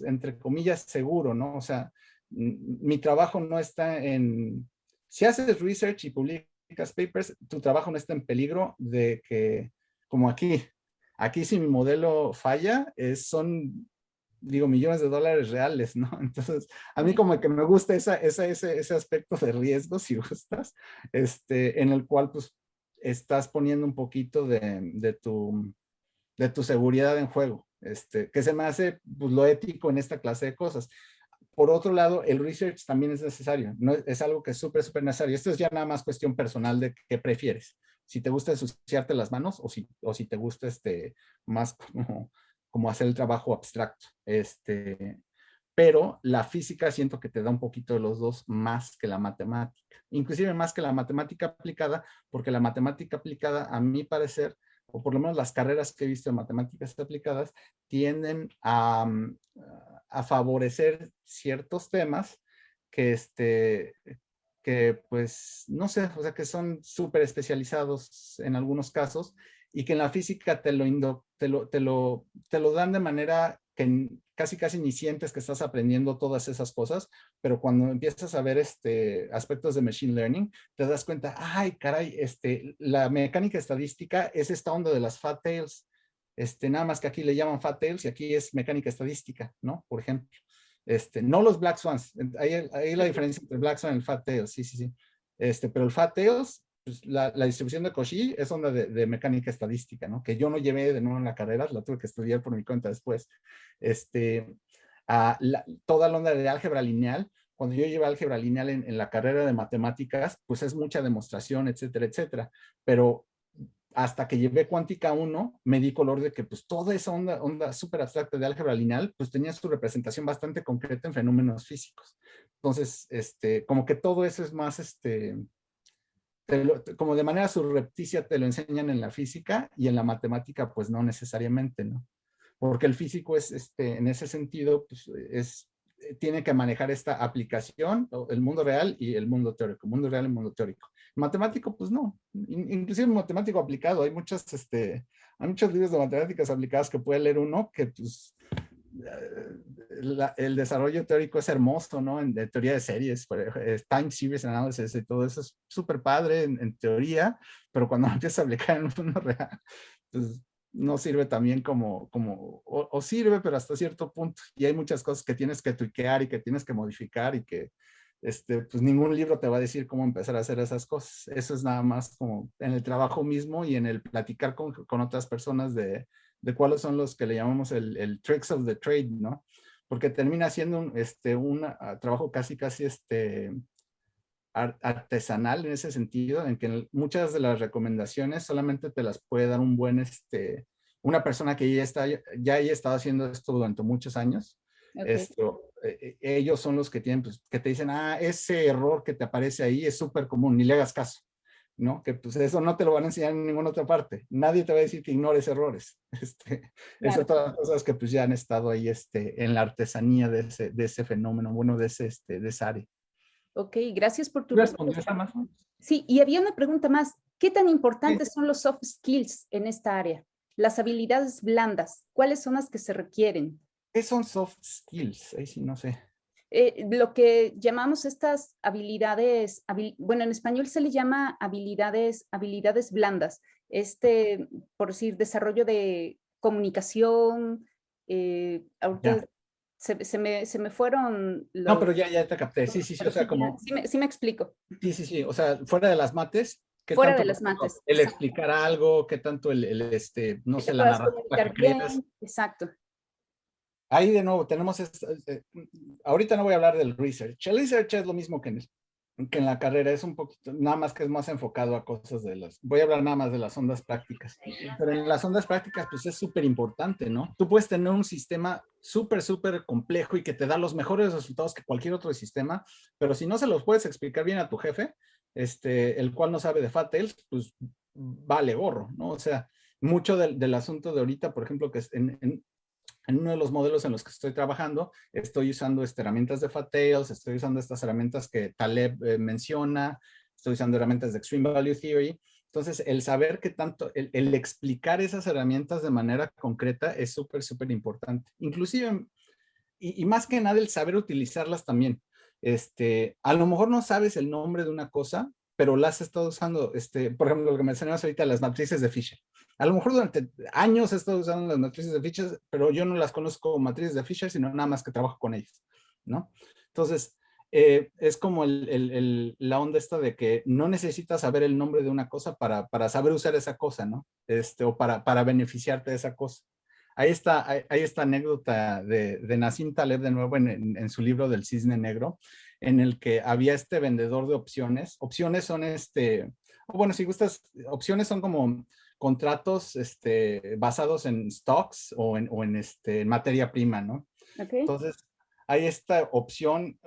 entre comillas, seguro, ¿no? O sea, mi trabajo no está en, si haces research y publicas papers, tu trabajo no está en peligro de que, como aquí si mi modelo falla, son, digo, millones de dólares reales, ¿no? Entonces, a mí como que me gusta ese aspecto de riesgo, si gustas, en el cual pues estás poniendo un poquito de tu seguridad en juego, que se me hace pues, lo ético en esta clase de cosas. Por otro lado, el research también es necesario, no, es algo que es súper, súper necesario. Esto es ya nada más cuestión personal de qué prefieres. Si te gusta ensuciarte las manos o si te gusta más como hacer el trabajo abstracto. Pero la física siento que te da un poquito de los dos más que la matemática. Inclusive más que la matemática aplicada, porque la matemática aplicada, a mi parecer, o por lo menos las carreras que he visto en matemáticas aplicadas, tienden a favorecer ciertos temas que pues, no sé, o sea, que son súper especializados en algunos casos y que en la física te lo dan de manera que casi casi ni sientes que estás aprendiendo todas esas cosas, pero cuando empiezas a ver aspectos de machine learning, te das cuenta, ay, caray, la mecánica estadística es esta onda de las fat tails, nada más que aquí le llaman fat tails y aquí es mecánica estadística, ¿no? Por ejemplo. No los Black Swans, ahí la diferencia entre el Black Swan y el Fat Tails, sí, sí, sí. Pero el Fat Tails, pues, la distribución de Cauchy es onda de mecánica estadística, ¿no? Que yo no llevé de nuevo en la carrera, la tuve que estudiar por mi cuenta después. Toda la onda de álgebra lineal, cuando yo llevé álgebra lineal en la carrera de matemáticas, pues es mucha demostración, etcétera, etcétera. Pero hasta que llevé cuántica 1, me di color de que pues toda esa onda súper abstracta de álgebra lineal, pues tenía su representación bastante concreta en fenómenos físicos. Entonces, como que todo eso es más, como de manera surrepticia te lo enseñan en la física y en la matemática, pues no necesariamente, ¿no? Porque el físico en ese sentido, pues tiene que manejar esta aplicación, el mundo real y el mundo teórico, mundo real y mundo teórico. Matemático, pues no. Inclusive matemático aplicado, hay muchos libros de matemáticas aplicadas que puede leer uno que pues el desarrollo teórico es hermoso, ¿no? De teoría de series, time series analysis y todo eso es súper padre en teoría, pero cuando empiezas a aplicar en el mundo real, pues no sirve también o sirve, pero hasta cierto punto. Y hay muchas cosas que tienes que tuiquear y que tienes que modificar y que pues ningún libro te va a decir cómo empezar a hacer esas cosas. Eso es nada más como en el trabajo mismo y en el platicar con otras personas de cuáles son los que le llamamos el tricks of the trade, ¿no? Porque termina siendo un trabajo casi artesanal en ese sentido, en que muchas de las recomendaciones solamente te las puede dar una persona que ya haya estado haciendo esto durante muchos años. Okay. Ellos son los que tienen, pues, que te dicen, ese error que te aparece ahí es súper común, ni le hagas caso, ¿no? Que pues eso no te lo van a enseñar en ninguna otra parte. Nadie te va a decir que ignores errores. Claro. Esas todas las cosas que pues ya han estado ahí en la artesanía de ese fenómeno, bueno, de esa área. Ok, gracias por tu respuesta. Sí, y había una pregunta más. ¿Qué tan importantes son los soft skills en esta área? Las habilidades blandas, ¿cuáles son las que se requieren? ¿Qué son soft skills? Ahí sí, no sé. Lo que llamamos estas habilidades, bueno, en español se le llama habilidades blandas. Por decir, desarrollo de comunicación, ahorita se me fueron los... No, pero ya te capté. Sí, o sea, como... Sí me explico. Sí, o sea, fuera de las mates. Fuera de las mates. El explicar algo, qué tanto no sé, la narrativa que creas. Exacto. Ahí de nuevo tenemos, ahorita no voy a hablar del research. El research es lo mismo que en la carrera, es un poquito, nada más que es más enfocado a cosas voy a hablar nada más de las ondas prácticas. Pero en las ondas prácticas, pues es súper importante, ¿no? Tú puedes tener un sistema súper complejo y que te da los mejores resultados que cualquier otro sistema, pero si no se los puedes explicar bien a tu jefe, el cual no sabe de Fat Tails, pues vale gorro, ¿no? O sea, mucho del asunto de ahorita, por ejemplo, que es en uno de los modelos en los que estoy trabajando, estoy usando herramientas de Fat Tails, estoy usando estas herramientas que Taleb menciona, estoy usando herramientas de Extreme Value Theory. Entonces, el saber que tanto, el explicar esas herramientas de manera concreta es súper importante. Inclusive, y más que nada, el saber utilizarlas también. A lo mejor no sabes el nombre de una cosa, pero la has estado usando, por ejemplo, lo que mencionabas ahorita, las matrices de Fisher. A lo mejor durante años he estado usando las matrices de Fisher, pero yo no las conozco como matrices de Fisher, sino nada más que trabajo con ellas, ¿no? Entonces, es como la onda esta de que no necesitas saber el nombre de una cosa para saber usar esa cosa, ¿no? O para beneficiarte de esa cosa. Ahí está, hay esta anécdota de Nassim Taleb de nuevo en su libro del Cisne Negro, en el que había este vendedor de opciones. Opciones son bueno, si gustas, opciones son como contratos basados en stocks en materia prima, ¿no? Okay. Entonces, hay esta opción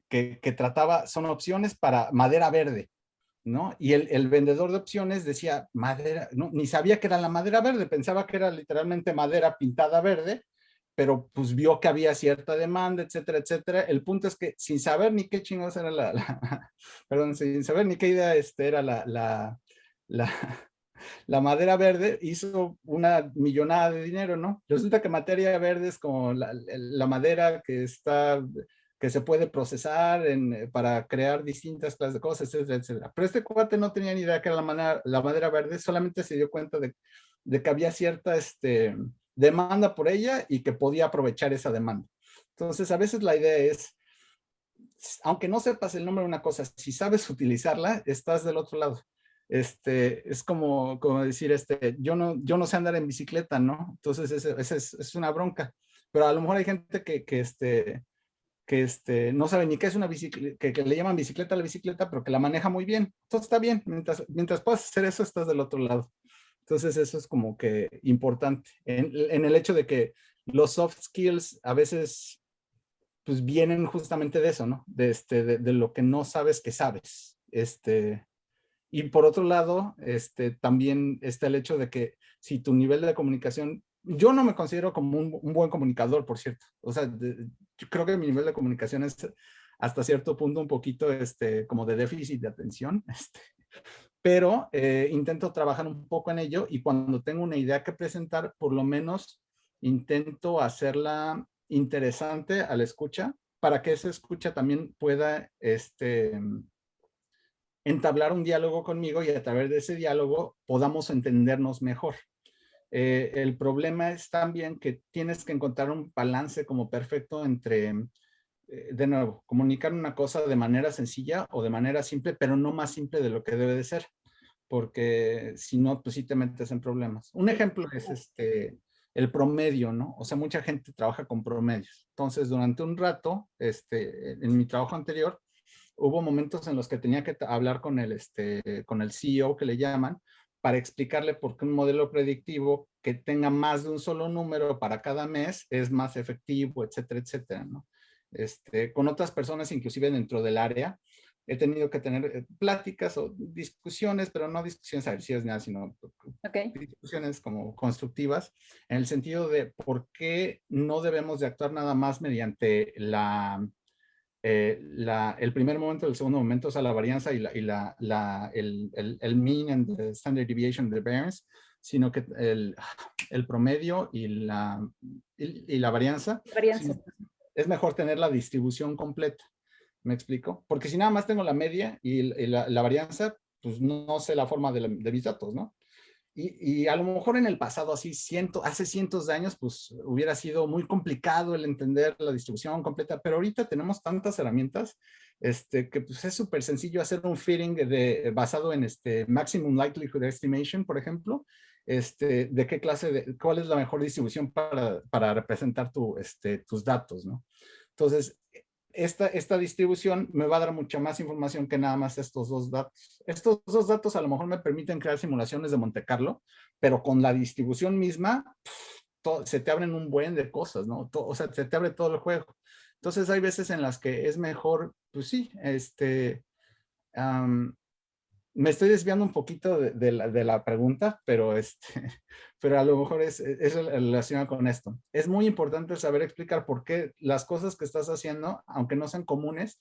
que trataba, son opciones para madera verde, ¿no? Y el vendedor de opciones decía, madera, no, ni sabía que era la madera verde, pensaba que era literalmente madera pintada verde, pero pues vio que había cierta demanda, etcétera, etcétera. El punto es que sin saber ni qué chingados era perdón, sin saber ni qué idea era la, la madera verde, hizo una millonada de dinero, ¿no? Resulta que materia verde es como la madera que se puede procesar para crear distintas clases de cosas, etcétera, etcétera. Pero este cuate no tenía ni idea que era la madera verde, solamente se dio cuenta de que había cierta demanda por ella y que podía aprovechar esa demanda. Entonces, a veces la idea es, aunque no sepas el nombre de una cosa, si sabes utilizarla, estás del otro lado. Es como decir, yo no sé andar en bicicleta, ¿no? Entonces, es una bronca. Pero a lo mejor hay gente que no sabe ni qué es una bicicleta, que le llaman bicicleta a la bicicleta, pero que la maneja muy bien. Entonces está bien, mientras puedas hacer eso, estás del otro lado. Entonces eso es como que importante, en el hecho de que los soft skills a veces pues vienen justamente de eso, ¿no? De lo que no sabes que sabes. Y por otro lado, también está el hecho de que si tu nivel de comunicación, yo no me considero como un buen comunicador, por cierto. O sea, yo creo que mi nivel de comunicación es hasta cierto punto un poquito como de déficit de atención, pero intento trabajar un poco en ello y cuando tengo una idea que presentar, por lo menos intento hacerla interesante a la escucha para que esa escucha también pueda entablar un diálogo conmigo y a través de ese diálogo podamos entendernos mejor. El problema es también que tienes que encontrar un balance como perfecto entre, de nuevo, comunicar una cosa de manera sencilla o de manera simple, pero no más simple de lo que debe de ser, porque si no, pues sí te metes en problemas. Un ejemplo es el promedio, ¿no? O sea, mucha gente trabaja con promedios. Entonces, durante un rato, en mi trabajo anterior, hubo momentos en los que tenía que hablar con el CEO que le llaman para explicarle por qué un modelo predictivo que tenga más de un solo número para cada mes es más efectivo, etcétera, etcétera, ¿no? Con otras personas, inclusive dentro del área, he tenido que tener pláticas o discusiones, pero no discusiones agresivas ni nada, sino discusiones como constructivas, en el sentido de por qué no debemos de actuar nada más mediante el primer momento, el segundo momento, o sea, la varianza y el mean and the standard deviation de variance, sino que el promedio y la varianza. Es mejor tener la distribución completa. ¿Me explico? Porque si nada más tengo la media y la varianza, pues no sé la forma de mis datos, ¿no? Y a lo mejor en el pasado, hace cientos de años, pues hubiera sido muy complicado el entender la distribución completa, pero ahorita tenemos tantas herramientas que pues, es súper sencillo hacer un fitting basado en maximum likelihood estimation, por ejemplo, de qué cuál es la mejor distribución para representar tus datos, ¿no? Entonces, esta distribución me va a dar mucha más información que nada más estos dos datos. Estos dos datos a lo mejor me permiten crear simulaciones de Monte Carlo, pero con la distribución misma se te abren un buen de cosas, ¿no? O sea, se te abre todo el juego. Entonces hay veces en las que es mejor, pues sí, me estoy desviando un poquito de la pregunta, pero, pero a lo mejor es relacionado con esto. Es muy importante saber explicar por qué las cosas que estás haciendo, aunque no sean comunes,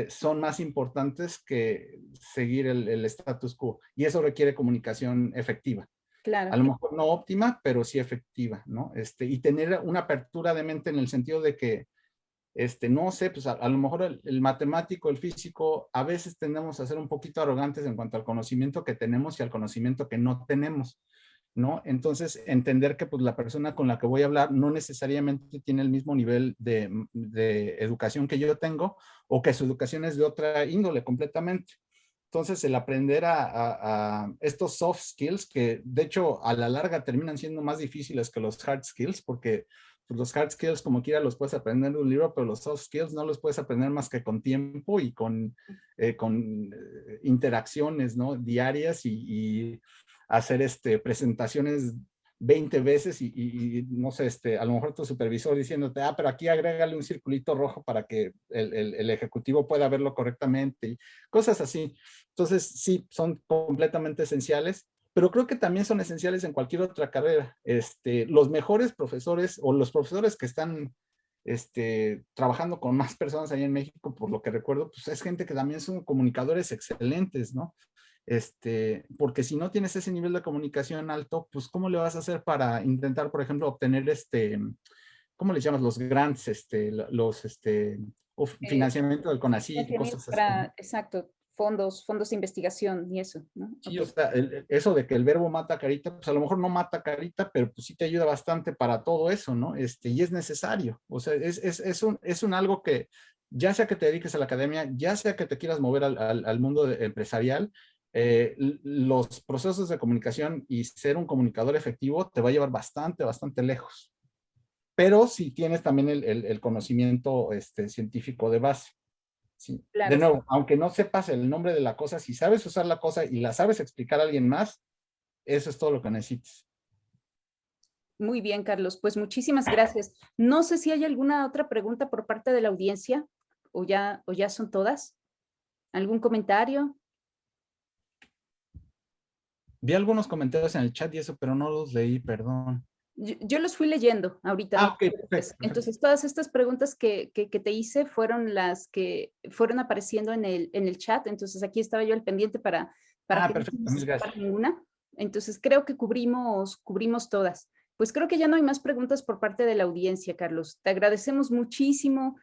son más importantes que seguir el status quo. Y eso requiere comunicación efectiva. Claro. A lo mejor no óptima, pero sí efectiva, ¿no? Y tener una apertura de mente en el sentido de que no sé, pues a lo mejor el matemático, el físico, a veces tendemos a ser un poquito arrogantes en cuanto al conocimiento que tenemos y al conocimiento que no tenemos, ¿no? Entonces, entender que pues la persona con la que voy a hablar no necesariamente tiene el mismo nivel de educación que yo tengo, o que su educación es de otra índole completamente. Entonces, el aprender a estos soft skills, que de hecho a la larga terminan siendo más difíciles que los hard skills, porque pues, los hard skills como quiera los puedes aprender de un libro, pero los soft skills no los puedes aprender más que con tiempo y con interacciones, ¿no? Diarias y hacer presentaciones 20 veces y no sé, a lo mejor tu supervisor diciéndote, pero aquí agrégale un circulito rojo para que el ejecutivo pueda verlo correctamente y cosas así. Entonces, sí, son completamente esenciales, pero creo que también son esenciales en cualquier otra carrera. Los mejores profesores o los profesores que están trabajando con más personas ahí en México, por lo que recuerdo, pues es gente que también son comunicadores excelentes, ¿no? Porque si no tienes ese nivel de comunicación alto, pues ¿cómo le vas a hacer para intentar, por ejemplo, obtener ¿cómo les llamas? Los grants, o financiamiento del CONACYT y cosas así. Exacto, fondos de investigación y eso, ¿no? Sí, o sea, eso de que el verbo mata carita, pues a lo mejor no mata carita, pero pues sí te ayuda bastante para todo eso, ¿no? Y es necesario. O sea, es un algo que, ya sea que te dediques a la academia, ya sea que te quieras mover al mundo empresarial, los procesos de comunicación y ser un comunicador efectivo te va a llevar bastante, bastante lejos. Pero si tienes también el conocimiento científico de base. Sí. Claro. De nuevo, aunque no sepas el nombre de la cosa, si sabes usar la cosa y la sabes explicar a alguien más, eso es todo lo que necesitas. Muy bien, Carlos. Pues muchísimas gracias. No sé si hay alguna otra pregunta por parte de la audiencia o ya son todas. ¿Algún comentario? Vi algunos comentarios en el chat y eso, pero no los leí, perdón. Yo los fui leyendo ahorita. Ok, perfecto. Entonces, todas estas preguntas que te hice fueron las que fueron apareciendo en el chat. Entonces, aquí estaba yo al pendiente para que perfecto, no se mil gracias. escapara ninguna. Entonces, creo que cubrimos todas. Pues creo que ya no hay más preguntas por parte de la audiencia, Carlos. Te agradecemos muchísimo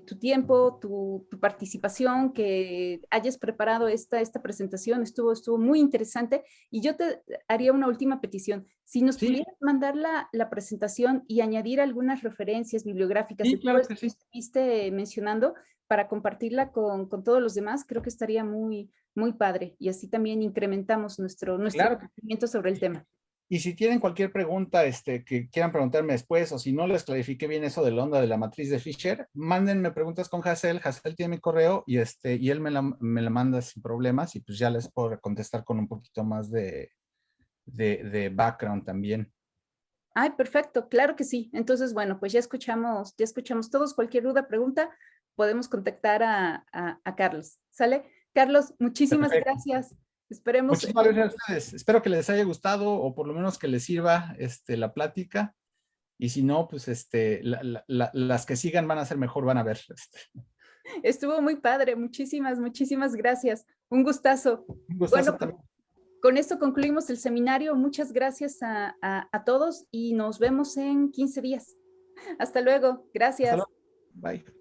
tu tiempo, tu participación, que hayas preparado esta presentación. Estuvo muy interesante. Y yo te haría una última petición. Si nos pudieras mandar la presentación y añadir algunas referencias bibliográficas de claro que que estuviste mencionando para compartirla con todos los demás, creo que estaría muy, muy padre. Y así también incrementamos nuestro conocimiento sobre el tema. Y si tienen cualquier pregunta que quieran preguntarme después, o si no les clarifiqué bien eso de la onda de la matriz de Fisher, mándenme preguntas con Hassel. Hassel tiene mi correo y él me la manda sin problemas y pues ya les puedo contestar con un poquito más de background también. Ay, perfecto, claro que sí. Entonces, bueno, pues ya escuchamos todos. Cualquier duda, pregunta, podemos contactar a Carlos. ¿Sale? Carlos, muchísimas gracias. Esperemos. Muchísimas gracias a ustedes. Espero que les haya gustado o por lo menos que les sirva la plática. Y si no, pues las que sigan van a ser mejor, van a ver. Estuvo muy padre. Muchísimas gracias. Un gustazo. Un gustazo bueno, con esto concluimos el seminario. Muchas gracias a todos y nos vemos en 15 días. Hasta luego. Gracias. Hasta luego. Bye.